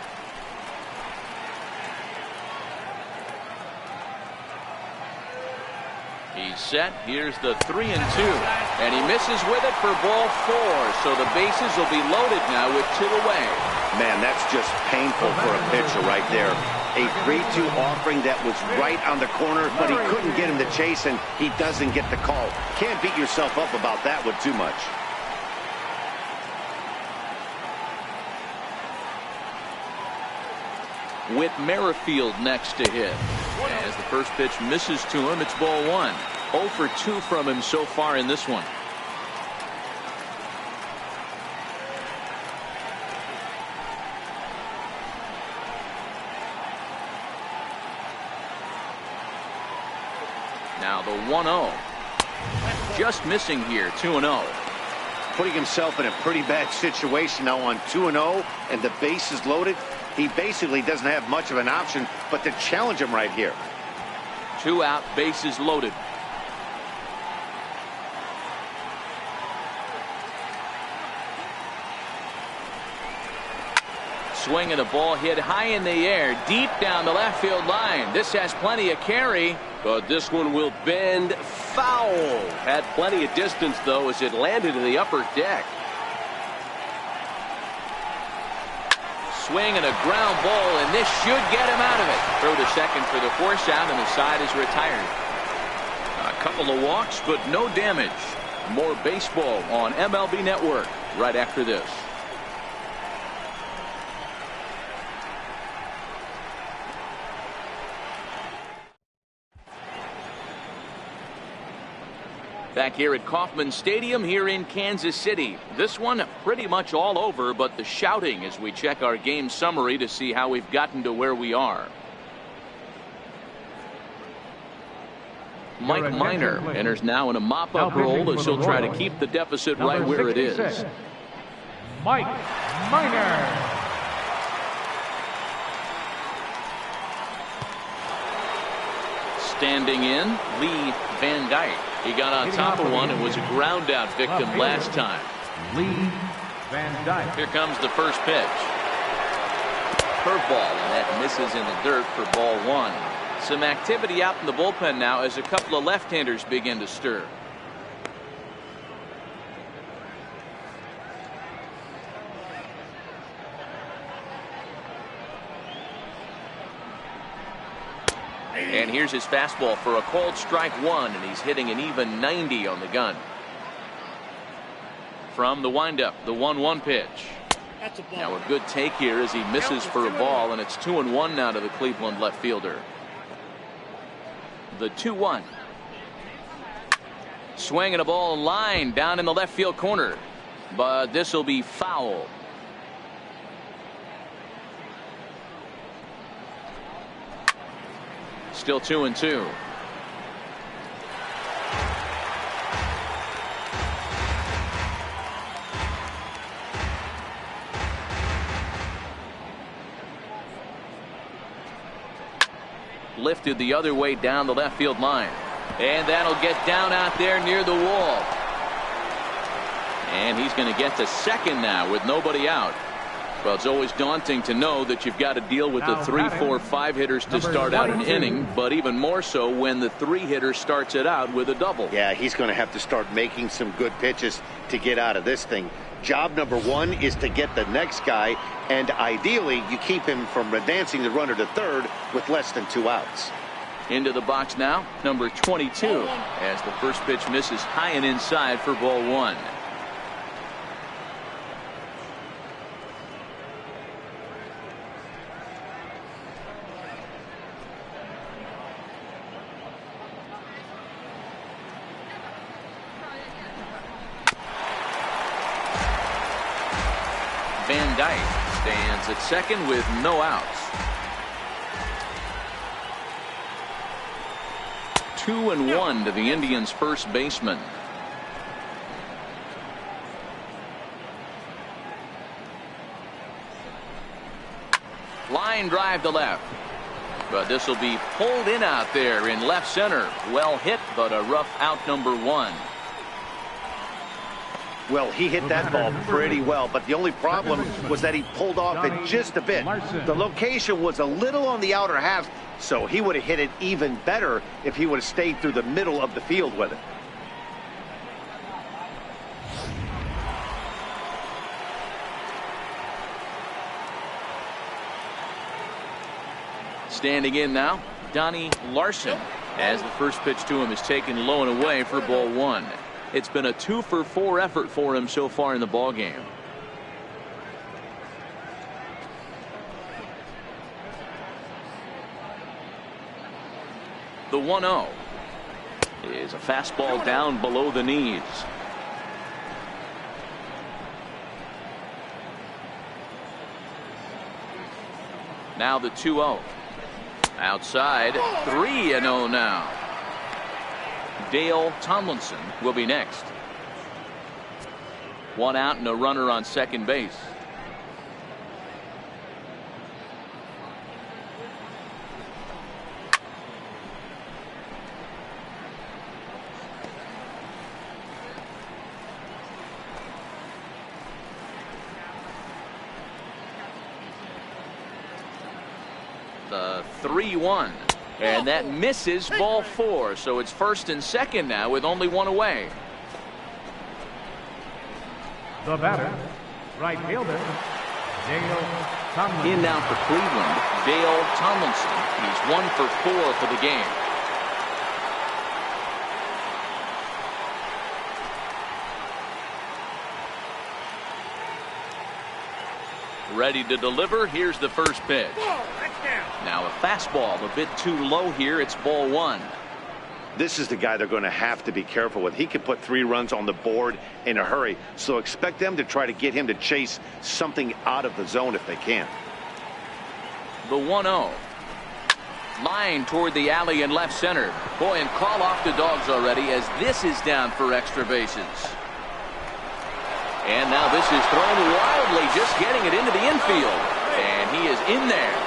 He's set. Here's the 3-2. And he misses with it for ball 4. So the bases will be loaded now with 2 away. Man, that's just painful for a pitcher right there. A 3-2 offering that was right on the corner, but he couldn't get him to chase, and he doesn't get the call. Can't beat yourself up about that one too much. With Merrifield next to hit. As the first pitch misses to him, it's ball 1. 0 for 2 from him so far in this one. Now the 1-0. Just missing here, 2-0. Putting himself in a pretty bad situation now on 2-0, and the base is loaded. He basically doesn't have much of an option but to challenge him right here. 2 out, bases loaded. swing and a ball hit high in the air, deep down the left field line. This has plenty of carry. But this one will bend foul. Had plenty of distance, though, as it landed in the upper deck. Swing and a ground ball, and this should get him out of it. Throw to second for the force out, and the side is retired. A couple of walks, but no damage. More baseball on MLB Network right after this. Back here at Kauffman Stadium here in Kansas City. This one pretty much all over, but the shouting as we check our game summary to see how we've gotten to where we are. Mike Minor enters now in a mop-up role as he'll try to keep the deficit right where it is. Mike Minor. Standing in, Lee Van Dyke. He got on top of one and was a ground out victim last time. Lee Van Dyke. Here comes the first pitch. Curveball, and that misses in the dirt for ball one. Some activity out in the bullpen now as a couple of left-handers begin to stir. And here's his fastball for a called strike one, and he's hitting an even 90 on the gun. From the windup, the 1-1 pitch. Now a good take here as he misses for a ball, and it's 2-1 now to the Cleveland left fielder. The 2-1. Swing and a ball line down in the left field corner, but this will be foul. Still 2-2. Lifted the other way down the left field line, and that'll get down out there near the wall, and he's going to get to second now with nobody out. Well, it's always daunting to know that you've got to deal with the 3, 4, 5 hitters to start out an inning, but even more so when the 3 hitter starts it out with a double. Yeah, he's going to have to start making some good pitches to get out of this thing. Job number one is to get the next guy, and ideally you keep him from advancing the runner to third with less than 2 outs. Into the box now, number 22, as the first pitch misses high and inside for ball one. Van Dyke stands at second with no outs. 2-1 to the Indians' first baseman. Line drive to left, but this will be pulled in out there in left center. Well hit, but a rough out, number one. Well, he hit that ball pretty well, but the only problem was that he pulled off it just a bit. The location was a little on the outer half, so he would have hit it even better if he would have stayed through the middle of the field with it. Standing in now, Donnie Larson, as the first pitch to him is taken low and away for ball one. It's been a 2-for-4 effort for him so far in the ball game. The 1-0 is a fastball down below the knees. Now the 2-0. Outside, 3-0 now. Dale Tomlinson will be next. 1 out and a runner on second base. The 3-1. And that misses ball 4. So it's 1st and 2nd now with only 1 away. The batter, right fielder, Dale Tomlinson. In now for Cleveland, Dale Tomlinson. He's 1 for 4 for the game. Ready to deliver. Here's the first pitch. Now a fastball a bit too low here. It's ball 1. This is the guy they're going to have to be careful with. He can put 3 runs on the board in a hurry, so expect them to try to get him to chase something out of the zone if they can. The 1-0. Line toward the alley in left center. Boy, and call off the Dogs already as this is down for extra bases. And now this is thrown wildly, just getting it into the infield. And he is in there.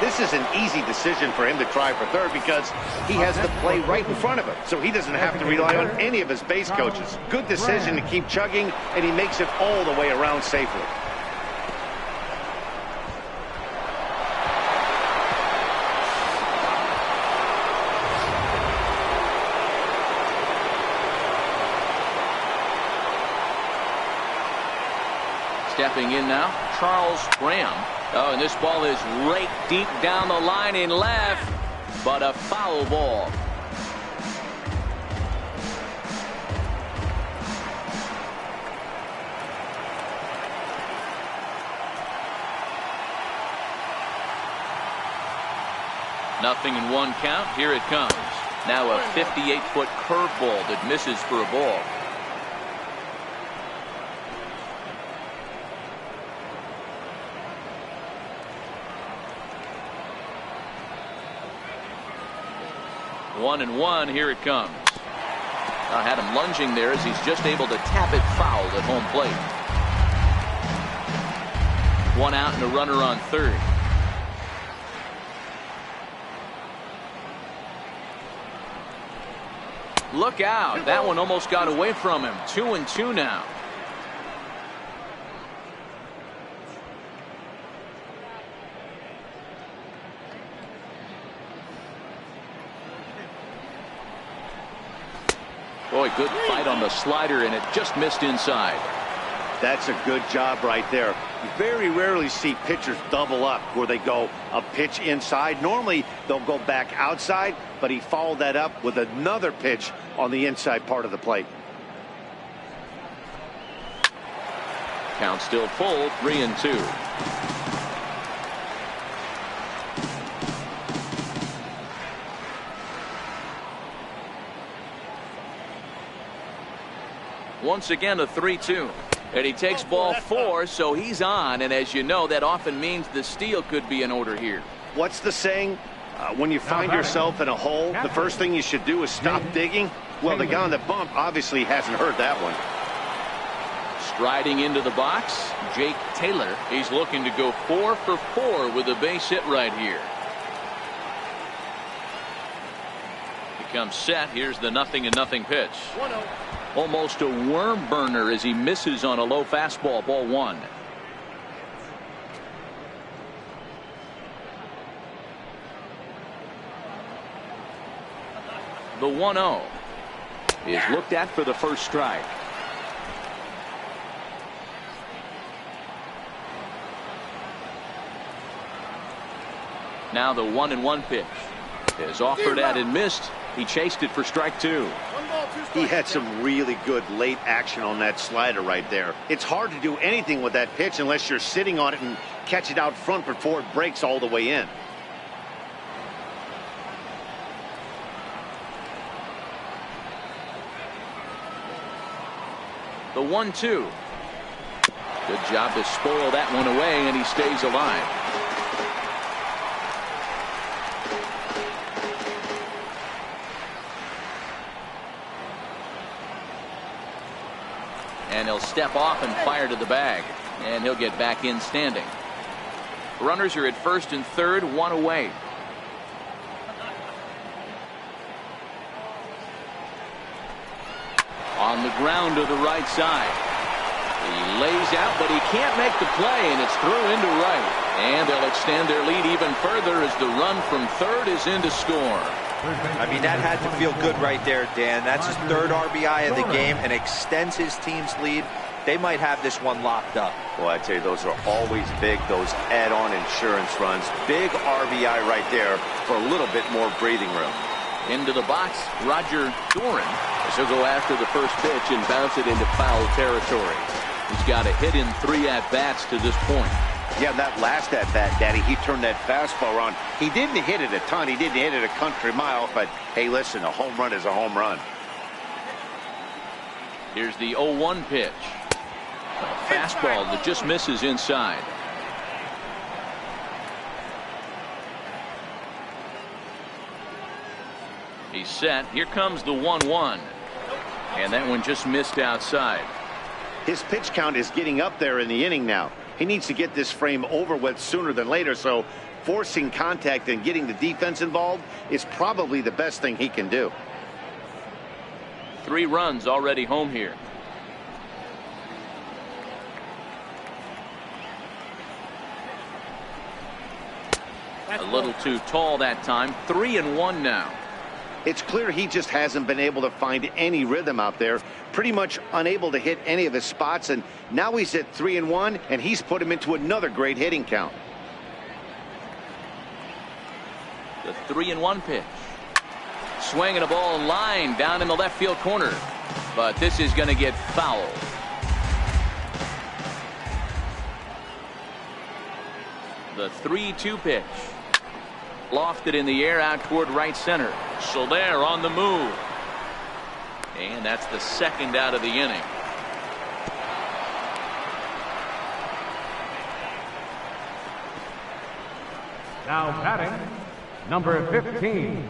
This is an easy decision for him to try for third because he has the play right in front of him, so he doesn't have to rely on any of his base coaches. Good decision to keep chugging, and he makes it all the way around safely. Stepping in now, Charles Graham. Oh, and this ball is raked deep down the line in left, but a foul ball. Nothing in 1 count. Here it comes. Now a 58-foot curveball that misses for a ball. One and 1. Here it comes. I had him lunging there as he's just able to tap it foul at home plate. 1 out and a runner on third. Look out. That one almost got away from him. 2 and 2 now. Boy, good fight on the slider, and it just missed inside. That's a good job right there. You very rarely see pitchers double up where they go a pitch inside. Normally, they'll go back outside, but he followed that up with another pitch on the inside part of the plate. Count still full, 3 and 2. Once again a 3-2. And he takes ball 4, so he's on. And as you know, that often means the steal could be in order here. What's the saying? When you find yourself in a hole, the first thing you should do is stop digging. Well, the guy on the bump obviously hasn't heard that one. Striding into the box, Jake Taylor. He's looking to go 4 for 4 with a base hit right here. He comes set. Here's the 0-0 pitch. 1-0. Almost a worm burner as he misses on a low fastball. Ball 1. The 1-0 is looked at for the first strike. Now the 1-1 pitch is offered at and missed. He chased it for strike 2. He had some really good late action on that slider right there. It's hard to do anything with that pitch unless you're sitting on it and catch it out front before it breaks all the way in. The 1-2. Good job to spoil that one away, and he stays alive. And he'll step off and fire to the bag. And he'll get back in standing. Runners are at first and third, 1 away. On the ground to the right side. He lays out, but he can't make the play, and it's through into right. And they'll extend their lead even further as the run from third is in to score. I mean, that had to feel good right there, Dan. That's his third RBI of the game and extends his team's lead. They might have this one locked up. Well, I tell you, those are always big, those add-on insurance runs. Big RBI right there for a little bit more breathing room. Into the box, Roger Doran. He'll go after the first pitch and bounce it into foul territory. He's got a hit in 3 at-bats to this point. Yeah, that last at-bat, Daddy, he turned that fastball on. He didn't hit it a ton. He didn't hit it a country mile. But, hey, listen, a home run is a home run. Here's the 0-1 pitch. A fastball that just misses inside. He's set. Here comes the 1-1. And that one just missed outside. His pitch count is getting up there in the inning now. He needs to get this frame over with sooner than later, so forcing contact and getting the defense involved is probably the best thing he can do. 3 runs already home here. A little too tall that time. 3-1 now. It's clear he just hasn't been able to find any rhythm out there. Pretty much unable to hit any of his spots, and now he's at 3-1, and he's put him into another great hitting count. The 3-1 pitch. Swinging a ball line down in the left field corner. But this is going to get foul. The 3-2 pitch. Lofted in the air out toward right center. Soler on the move. And that's the second out of the inning. Now batting, number 15.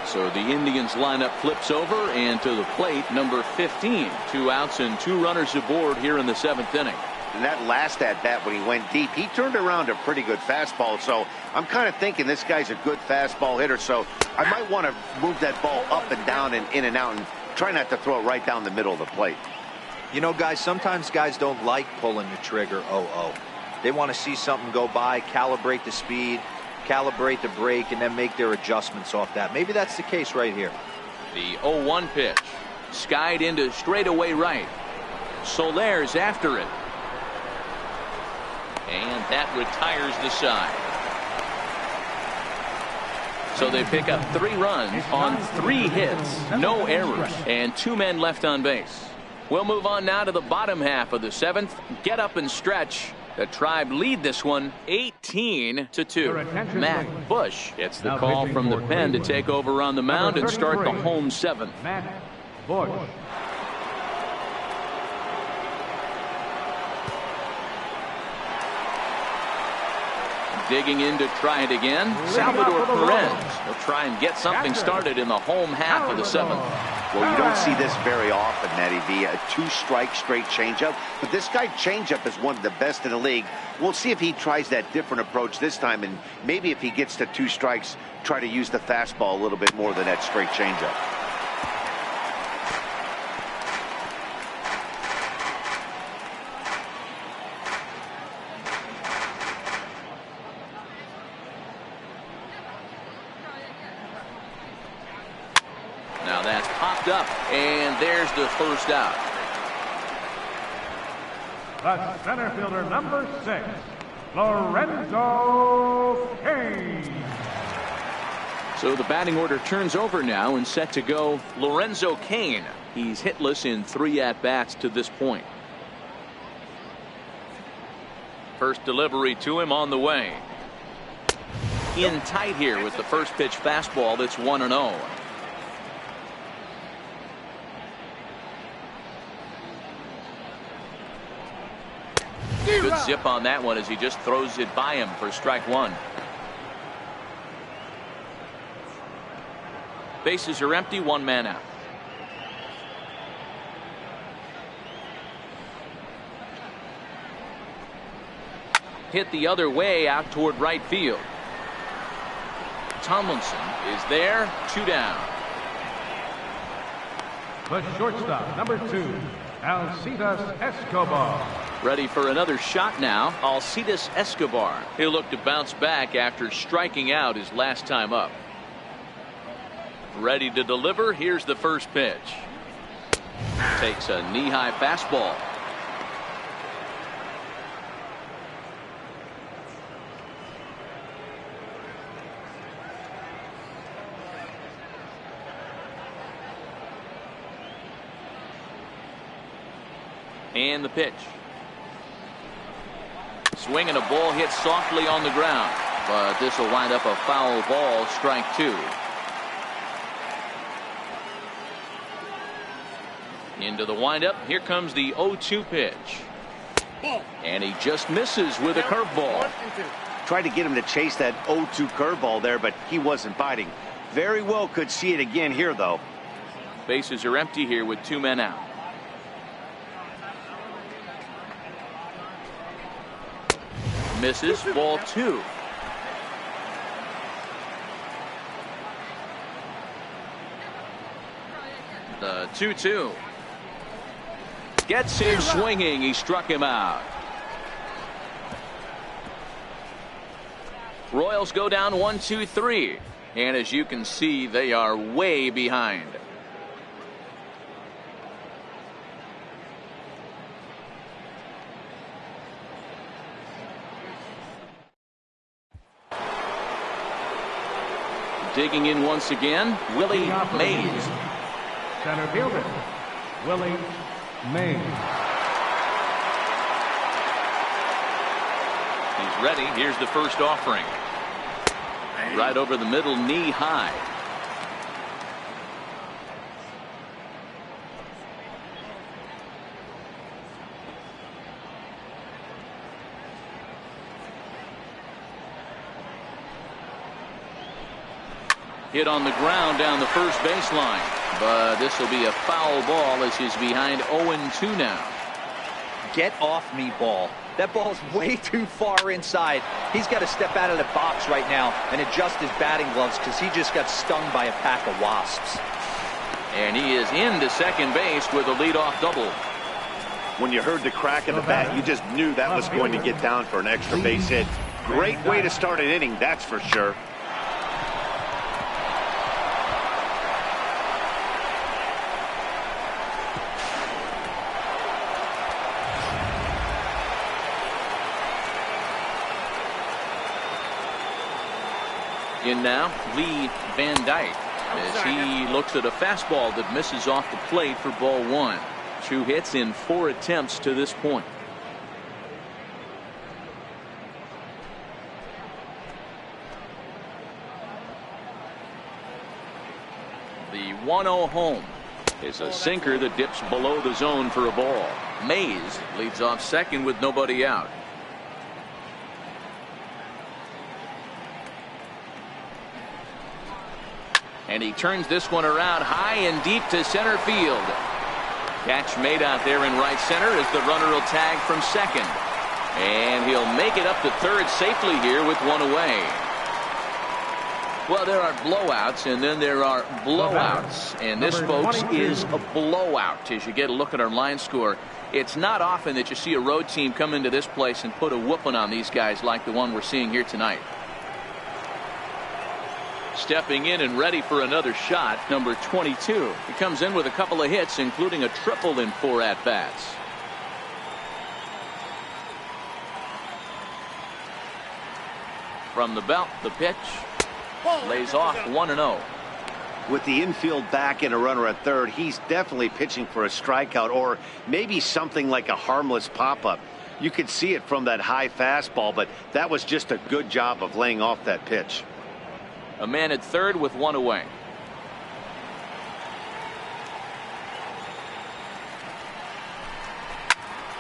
So the Indians lineup flips over, and to the plate, number 15. 2 outs and 2 runners aboard here in the 7th inning. And that last at-bat when he went deep, he turned around a pretty good fastball. So I'm kind of thinking this guy's a good fastball hitter. So I might want to move that ball up and down and in and out and try not to throw it right down the middle of the plate. You know, guys, sometimes guys don't like pulling the trigger 0-0. They want to see something go by, calibrate the speed, calibrate the break, and then make their adjustments off that. Maybe that's the case right here. The 0-1 pitch. Skied into straightaway right. Soler's after it. And that retires the side. So they pick up 3 runs on 3 hits, no errors, and 2 men left on base. We'll move on now to the bottom half of the 7th. Get up and stretch. The Tribe lead this one 18-2. Matt Bush gets the call from the pen to take over on the mound and start the home 7th. Matt Bush. Digging in to try it again. Salvador Perez will try and get something started in the home half of the 7th. Well, you don't see this very often, Matty V. A 2-strike straight changeup. But this guy changeup is one of the best in the league. We'll see if he tries that different approach this time. And maybe if he gets to 2 strikes, try to use the fastball a little bit more than that straight changeup. Now that's popped up, and there's the first out. The center fielder, number 6, Lorenzo Cain. So the batting order turns over now and set to go Lorenzo Cain. He's hitless in 3 at-bats to this point. First delivery to him on the way. In tight here with the first pitch fastball that's 1-0. Good zip on that one as he just throws it by him for strike 1. Bases are empty, 1 man out. Hit the other way out toward right field. Tomlinson is there, 2 down. The shortstop, number 2, Alcides Escobar. Ready for another shot now. Alcides Escobar. He'll look to bounce back after striking out his last time up. Ready to deliver. Here's the first pitch. Takes a knee-high fastball. And the pitch. Swing and a ball hit softly on the ground, but this will wind up a foul ball, strike 2. Into the windup. Here comes the 0-2 pitch. And he just misses with a curveball. Tried to get him to chase that 0-2 curveball there, but he wasn't biting. Very well could see it again here, though. Bases are empty here with 2 men out. Misses, ball 2. The 2-2. Gets him swinging. He struck him out. Royals go down 1-2-3. And as you can see, they are way behind. Digging in once again, Willie Mays. Center fielder, Willie Mays. He's ready. Here's the first offering. Right over the middle, knee high. Hit on the ground down the first baseline, but this will be a foul ball as he's behind 0-2 now. Get off me, ball. That ball's way too far inside. He's got to step out of the box right now and adjust his batting gloves because he just got stung by a pack of wasps. And he is into second base with a leadoff double. When you heard the crack of the bat, you just knew that was going to get down for an extra base hit. Great way to start an inning, that's for sure. In now, Lee Van Dyke, as he looks at a fastball that misses off the plate for ball 1. 2 hits in 4 attempts to this point. The 1-0 home is a sinker that dips below the zone for a ball. Mays leads off second with nobody out. And he turns this one around high and deep to center field. Catch made out there in right center as the runner will tag from second. And he'll make it up to third safely here with 1 away. Well, there are blowouts and then there are blowouts. And this, folks, is a blowout as you get a look at our line score. It's not often that you see a road team come into this place and put a whooping on these guys like the one we're seeing here tonight. Stepping in and ready for another shot, number 22. He comes in with a couple of hits, including a triple in 4 at-bats. From the belt, the pitch. Lays off 1-0. With the infield back and a runner at third, he's definitely pitching for a strikeout or maybe something like a harmless pop-up. You could see it from that high fastball, but that was just a good job of laying off that pitch. A man at third with 1 away.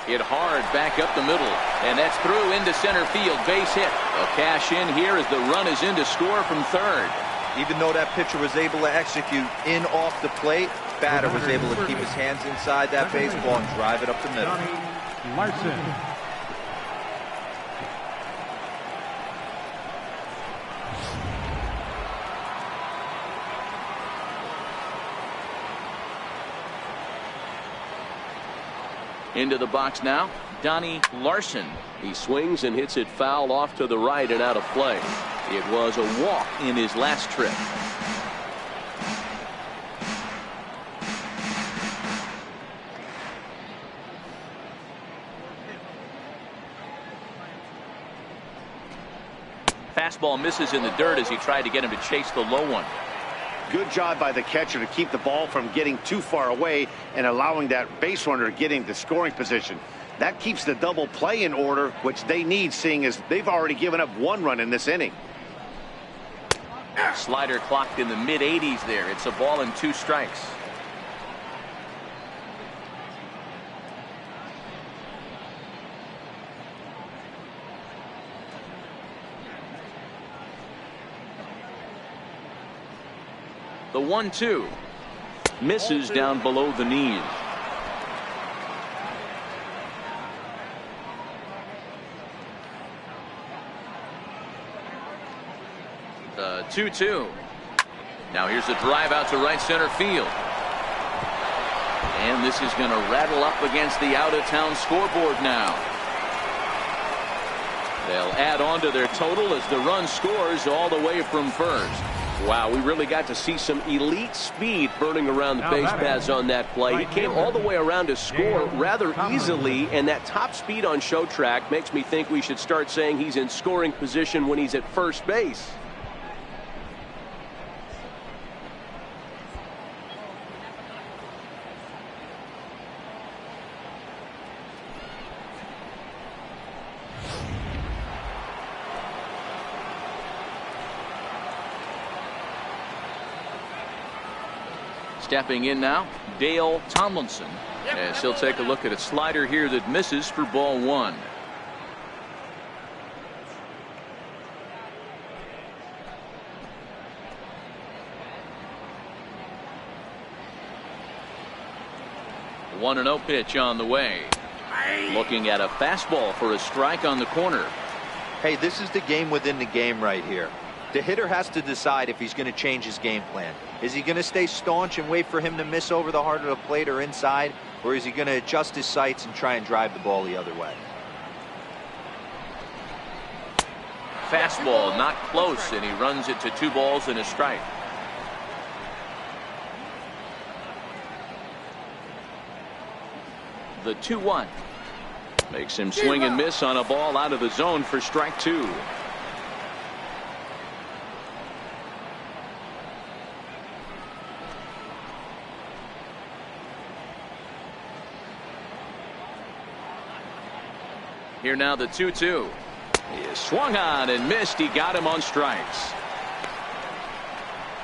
Hit hard back up the middle, and that's through into center field. Base hit. A cash in here as the run is in to score from third. Even though that pitcher was able to execute in off the plate, batter was able to keep his hands inside that baseball and drive it up the middle. Johnny Larson. Into the box now, Donnie Larson. He swings and hits it foul off to the right and out of play. It was a walk in his last trip. Fastball misses in the dirt as he tried to get him to chase the low one. Good job by the catcher to keep the ball from getting too far away and allowing that base runner to get into scoring position. That keeps the double play in order, which they need, seeing as they've already given up 1 run in this inning. Slider clocked in the mid-80s there. It's a ball and 2 strikes. The 1-2 misses down below the knees. The 2-2. Now here's a drive out to right center field. And this is going to rattle up against the out-of-town scoreboard now. They'll add on to their total as the run scores all the way from first. Wow, we really got to see some elite speed burning around the base paths on that play. He came all the way around to score rather easily, and that top speed on show track makes me think we should start saying he's in scoring position when he's at first base. Stepping in now, Dale Tomlinson, as he'll take a look at a slider here that misses for ball 1. One and 0 pitch on the way. Looking at a fastball for a strike on the corner. Hey, this is the game within the game right here. The hitter has to decide if he's going to change his game plan. Is he going to stay staunch and wait for him to miss over the heart of the plate or inside, or is he going to adjust his sights and try and drive the ball the other way? Fastball not close, and he runs it to 2 balls and a strike. The 2-1 makes him swing and miss on a ball out of the zone for strike 2. Here now the 2-2. He is swung on and missed. He got him on strikes.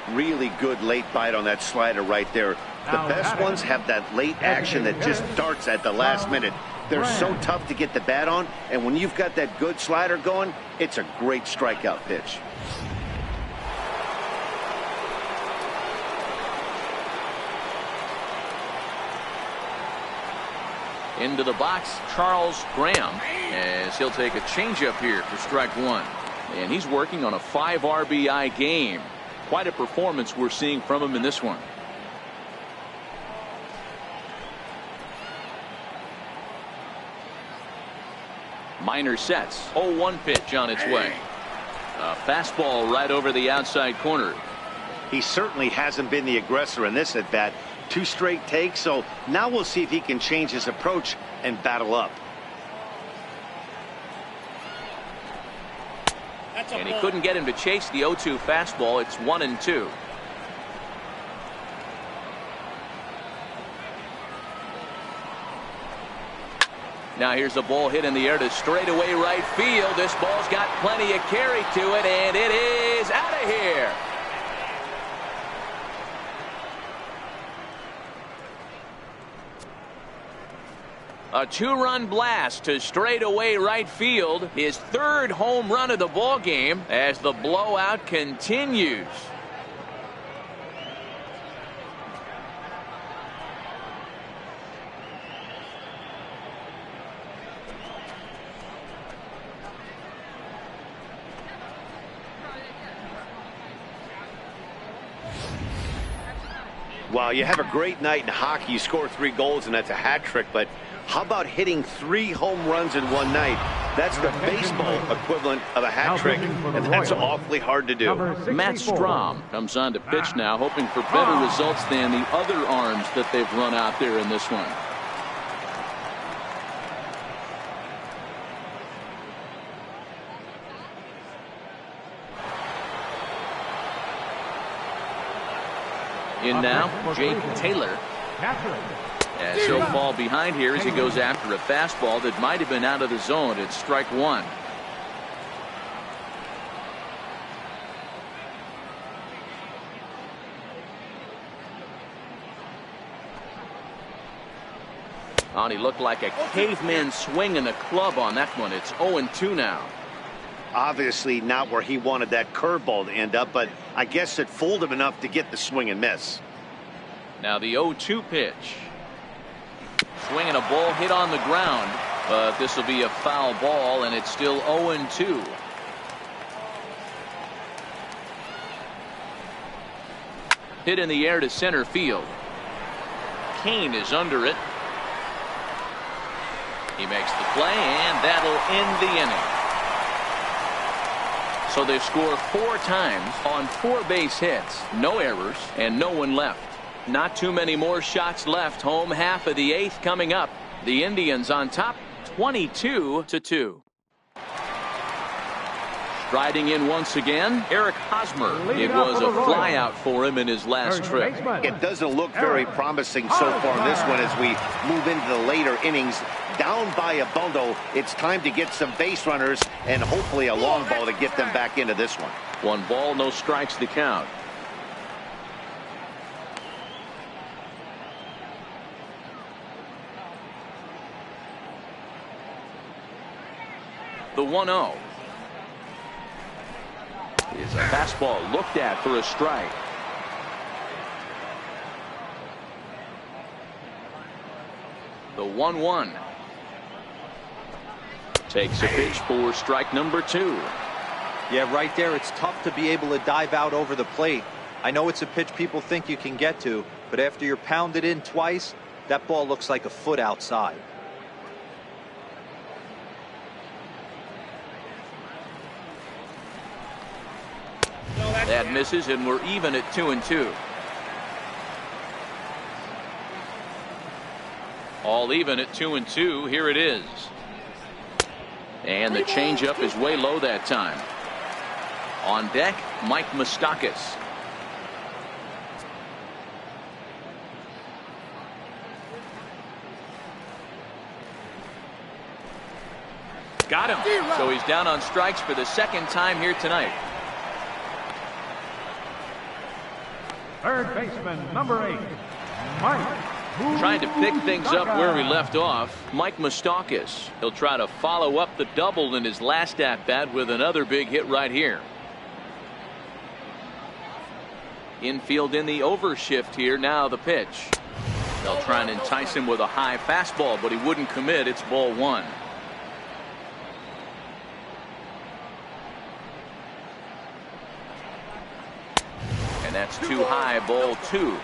Really good late bite on that slider right there. The best ones have that late action that just darts at the last minute. They're so tough to get the bat on, and when you've got that good slider going, it's a great strikeout pitch. Into the box, Charles Graham, as he'll take a changeup here for strike 1. And he's working on a 5 RBI game. Quite a performance we're seeing from him in this one. Minor sets. 0-1 pitch on its way. A fastball right over the outside corner. He certainly hasn't been the aggressor in this at bat. 2 straight takes, so now we'll see if he can change his approach and battle up. And he couldn't get him to chase the 0-2 fastball. It's 1-2. Now here's a ball hit in the air to straightaway right field. This ball's got plenty of carry to it, and it is out of here. A 2-run blast to straightaway right field. His 3rd home run of the ball game as the blowout continues. Well, you have a great night in hockey. You score 3 goals, and that's a hat trick. But how about hitting 3 home runs in one night? That's the baseball equivalent of a hat trick, and that's awfully hard to do. Matt Strom comes on to pitch now, hoping for better results than the other arms that they've run out there in this one. In now, Jake Taylor. As he'll fall behind here as he goes after a fastball that might have been out of the zone. It's strike 1. Oh, and he looked like a caveman swinging a club on that one. It's 0-2 now. Obviously not where he wanted that curveball to end up, but I guess it fooled him enough to get the swing and miss. Now the 0-2 pitch. Swinging a ball hit on the ground, but this will be a foul ball, and it's still 0-2. Hit in the air to center field. Kane is under it. He makes the play, and that'll end the inning. So they score 4 times on 4 base hits, no errors, and no one left. Not too many more shots left. Home half of the 8th coming up. The Indians on top, 22-2. Striding in once again, Eric Hosmer. It was a flyout for him in his last trip. It doesn't look very promising so far in this one as we move into the later innings. Down by a bundle, it's time to get some base runners and hopefully a long ball to get them back into this one. 1 ball, no strikes to count. The 1-0 is a fastball looked at for a strike. The 1-1 takes a pitch for strike number 2. Yeah, right there, it's tough to be able to dive out over the plate. I know it's a pitch people think you can get to, but after you're pounded in twice, that ball looks like a foot outside. That misses, and we're even at 2-2. All even at 2-2. Here it is. And the changeup is way low that time. On deck, Mike Moustakas. Got him. So he's down on strikes for the 2nd time here tonight. Third baseman, number 8, Mike. Trying to pick things up where he left off, Mike Moustakas. He'll try to follow up the double in his last at-bat with another big hit right here. Infield in the overshift here. Now the pitch. They'll try and entice him with a high fastball, but he wouldn't commit. It's ball 1. And that's too high, ball 2.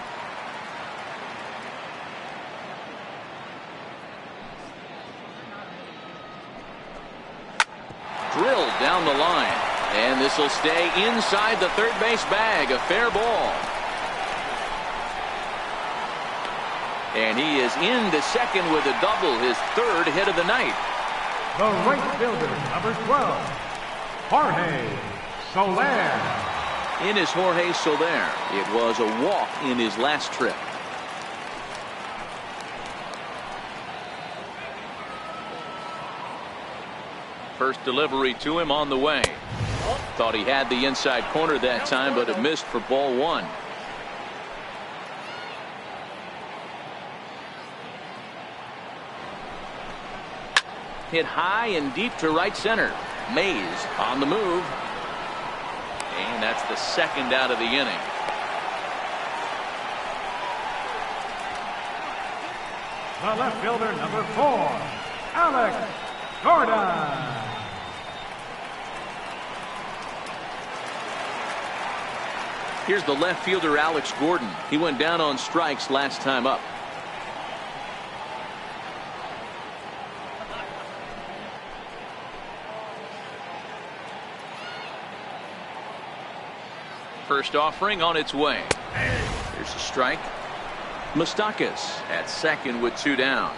Drilled down the line, and this will stay inside the third base bag. A fair ball, and he is into second with a double, his 3rd hit of the night. The right fielder, number 12, Jorge Soler. In is Jorge Soler. It was a walk in his last trip. First delivery to him on the way. Thought he had the inside corner that time, but it missed for ball 1. Hit high and deep to right center. Mays on the move. And that's the 2nd out of the inning. The left fielder, number 4, Alex Gordon. Here's the left fielder, Alex Gordon. He went down on strikes last time up. First offering on its way. Here's a strike. Moustakas at second with 2 down.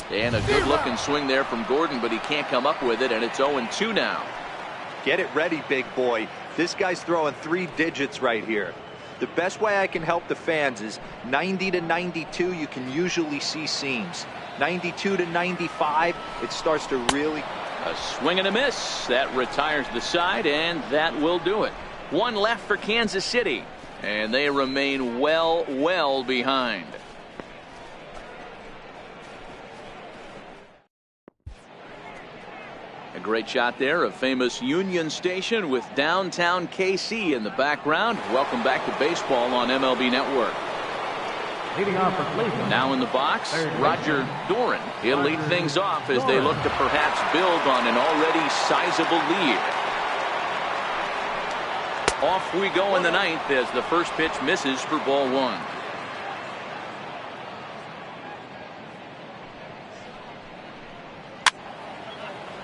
And a good-looking swing there from Gordon, but he can't come up with it, and it's 0-2 now. Get it ready, big boy. This guy's throwing 3 digits right here. The best way I can help the fans is 90 to 92, you can usually see seams. 92 to 95, it starts to really... A swing and a miss. That retires the side, and that will do it. 1 left for Kansas City, and they remain well behind. A great shot there of famous Union Station with downtown KC in the background. Welcome back to baseball on MLB Network. Leading off for Cleveland. Now in the box, Roger Doran. He'll lead things off as they look to perhaps build on an already sizable lead. Off we go in the 9th as the first pitch misses for ball 1.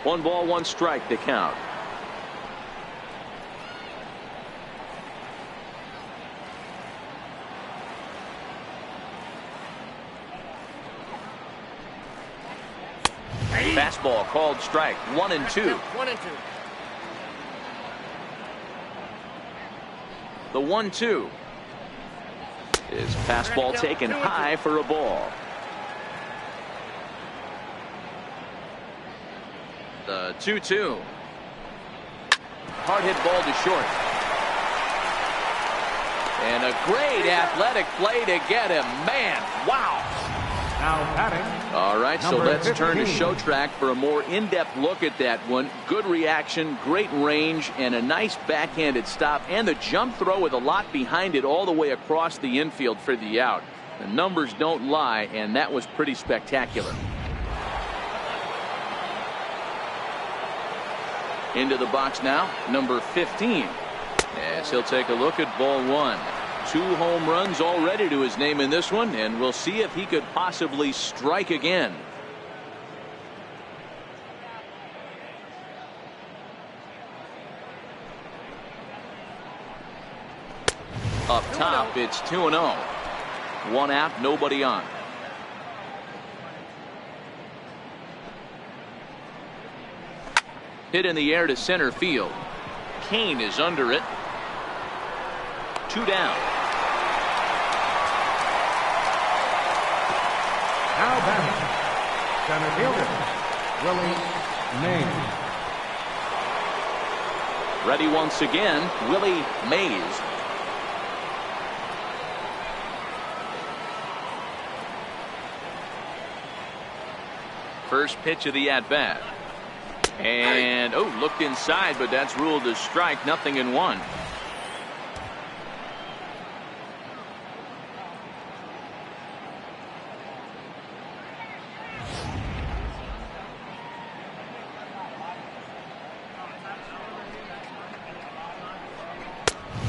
One ball, 1 strike to count. Fastball called strike. 1-2. 1-2. The 1-2 is fastball taken high for a ball. The 2-2. Hard hit ball to short. And a great athletic play to get him. Man, wow. Now batting. All right, so let's 15. turn to Show Track for a more in-depth look at that one. Good reaction, great range, and a nice backhanded stop, and the jump throw with a lot behind it all the way across the infield for the out. The numbers don't lie, and that was pretty spectacular. Into the box now, number 15. As he'll take a look at ball 1. 2 home runs already to his name in this one, and we'll see if he could possibly strike again. Up top, it's 2-0. 1 out, nobody on. Hit in the air to center field. Kane is under it. 2 down. Now batting. Center fielder, Willie Mays. Ready once again, Willie Mays. First pitch of the at-bat. And, looked inside, but that's ruled a strike. 0-1.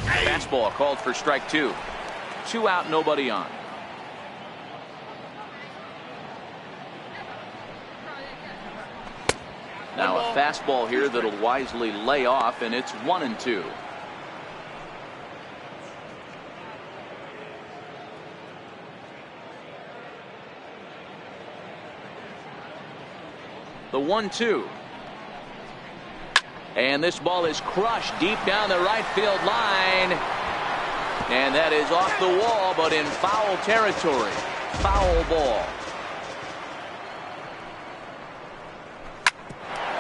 Fastball called for strike 2. 2 out, nobody on. Now a fastball here that'll wisely lay off, and it's 1-2. The 1-2. And this ball is crushed deep down the right field line. And that is off the wall, but in foul territory. Foul ball.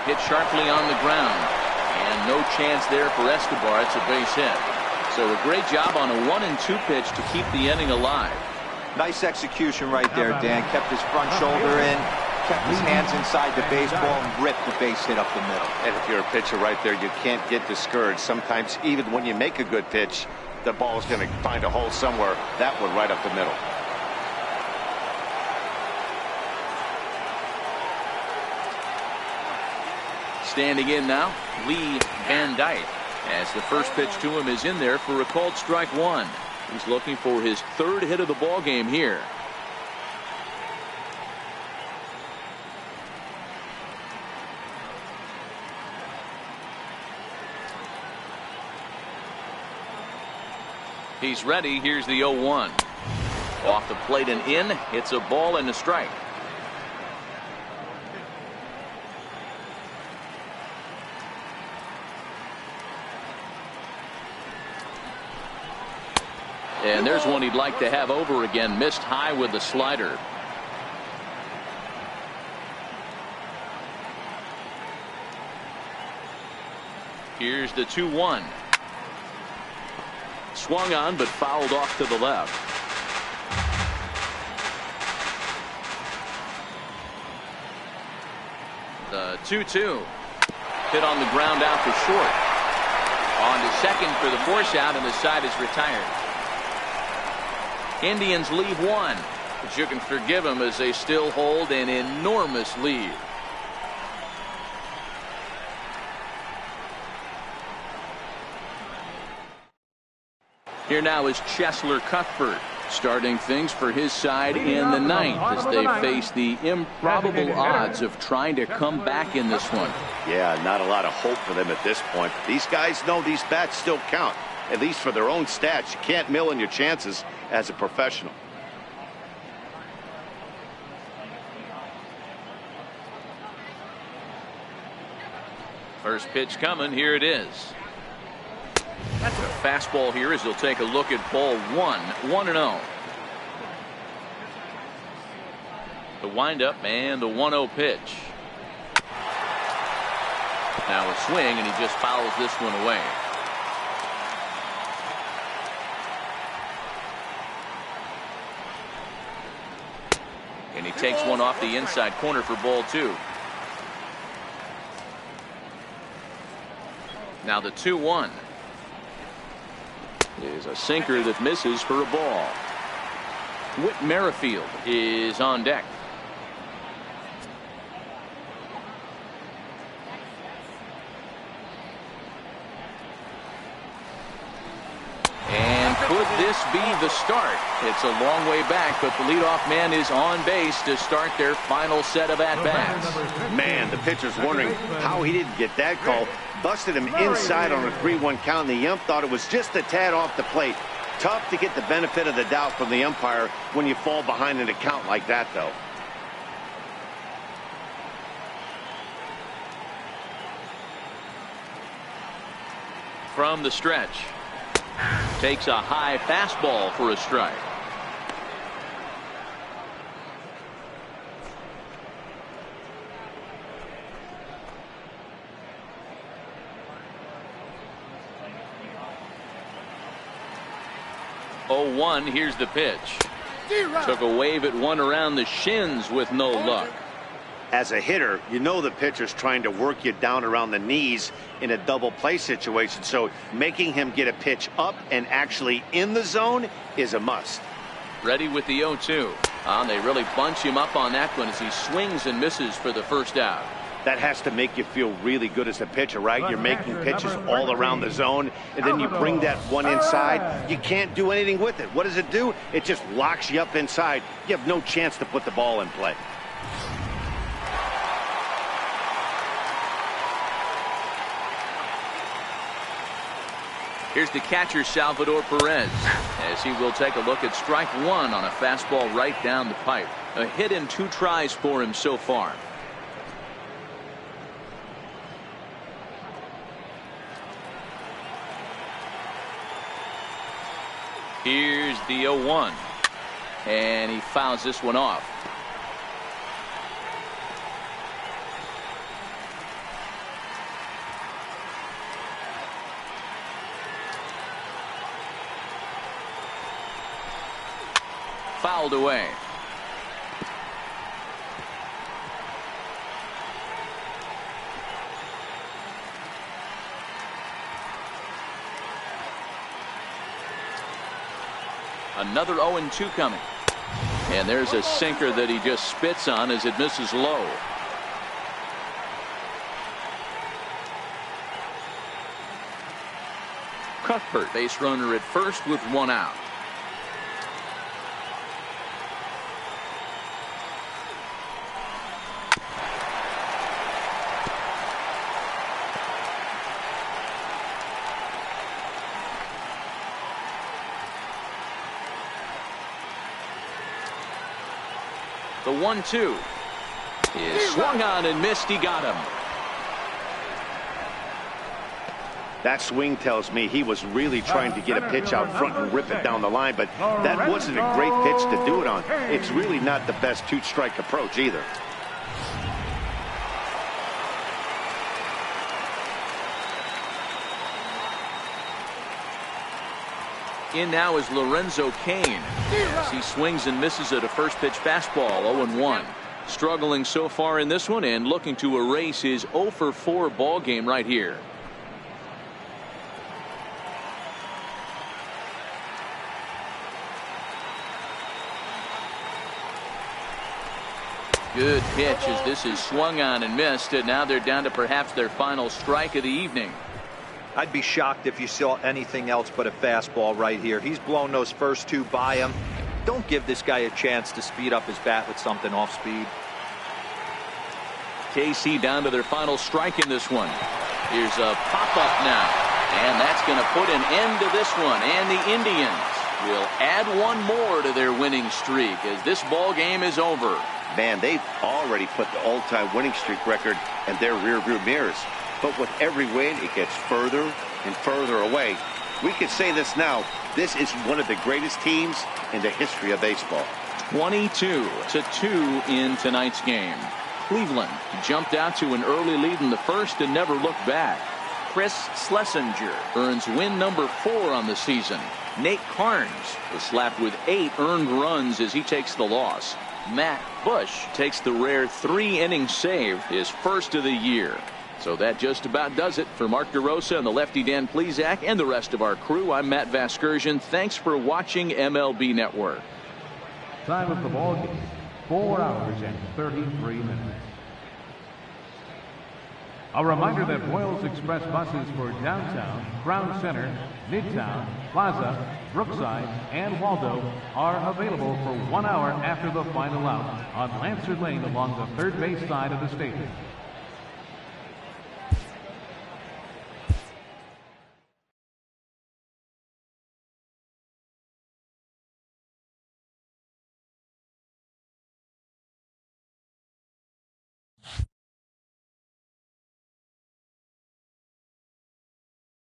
Hit sharply on the ground. And no chance there for Escobar. It's a base hit. So a great job on a 1-2 pitch to keep the inning alive. Nice execution right there, Dan. Kept his front shoulder in, kept his hands inside the baseball, and ripped the base hit up the middle. And if you're a pitcher right there, you can't get discouraged. Sometimes even when you make a good pitch, the ball is going to find a hole somewhere. That one right up the middle. Standing in now, Lee Van Dyke, as the first pitch to him is in there for a called strike one. He's looking for his third hit of the ball game here. He's ready. Here's the 0-1. Off the plate and in. It's a ball and a strike. And there's one he'd like to have over again. Missed high with the slider. Here's the 2-1. Swung on but fouled off to the left. The 2-2. Hit on the ground out to short. On to second for the force out, and the side is retired. Indians leave one, but you can forgive them as they still hold an enormous lead. Here now is Cheslor Cuthbert, starting things for his side in the ninth as they face the improbable odds of trying to come back in this one. Yeah, not a lot of hope for them at this point. These guys know these bats still count, at least for their own stats. You can't mill in your chances as a professional. First pitch coming. Here it is. That's a fastball here as he'll take a look at ball one. 1-0. The windup and the 1-0 pitch. Now a swing, and he just fouls this one away. And he takes one off the inside corner for ball two. Now the 2-1 is a sinker that misses for a ball. Whit Merrifield is on deck. And could this be the start? It's a long way back, but the leadoff man is on base to start their final set of at-bats. Man, the pitcher's wondering how he didn't get that call. Busted him inside on a 3-1 count, and the ump thought it was just a tad off the plate. Tough to get the benefit of the doubt from the umpire when you fall behind in a count like that, though. From the stretch. Takes a high fastball for a strike. Oh, 1. Here's the pitch. Took a wave at one around the shins with no luck. As a hitter, you know the pitcher's trying to work you down around the knees in a double play situation, so making him get a pitch up and actually in the zone is a must. Ready with the 0-2. They really bunch him up on that one as he swings and misses for the first out. That has to make you feel really good as a pitcher, right? You're making pitches all around the zone, and then you bring that one inside. You can't do anything with it. What does it do? It just locks you up inside. You have no chance to put the ball in play. Here's the catcher, Salvador Perez, as he will take a look at strike one on a fastball right down the pipe. A hit in 2 tries for him so far. Here's the 0-1, and he fouls this one off. Fouled away. Another 0-2 coming. And there's a sinker that he just spits on as it misses low. Cuthbert, base runner at first with 1 out. The 1-2 is swung on and missed. He got him. That swing tells me he was really trying to get a pitch out front and rip it down the line, but that wasn't a great pitch to do it on. It's really not the best two-strike approach either. In now is Lorenzo Cain as he swings and misses at a first pitch fastball. 0-1. Struggling so far in this one and looking to erase his 0-for-4 ball game right here. Good pitch as this is swung on and missed, and now they're down to perhaps their final strike of the evening. I'd be shocked if you saw anything else but a fastball right here. He's blown those first 2 by him. Don't give this guy a chance to speed up his bat with something off speed. KC down to their final strike in this one. Here's a pop-up now, and that's going to put an end to this one, and the Indians will add 1 more to their winning streak as this ball game is over. Man, they've already put the all-time winning streak record in their rearview mirrors. But with every win, it gets further and further away. We can say this now. This is one of the greatest teams in the history of baseball. 22-2 in tonight's game. Cleveland jumped out to an early lead in the first and never looked back. Chris Schlesinger earns win number 4 on the season. Nate Carnes was slapped with 8 earned runs as he takes the loss. Matt Bush takes the rare 3-inning save, his first of the year. So that just about does it for Mark DeRosa and the lefty Dan Plesac and the rest of our crew. I'm Matt Vasgersian. Thanks for watching MLB Network. Time of the ball game, 4 hours and 33 minutes. A reminder that Boyles Express buses for downtown, Crown Center, Midtown, Plaza, Brookside, and Waldo are available for 1 hour after the final out on Lancer Lane along the third base side of the stadium.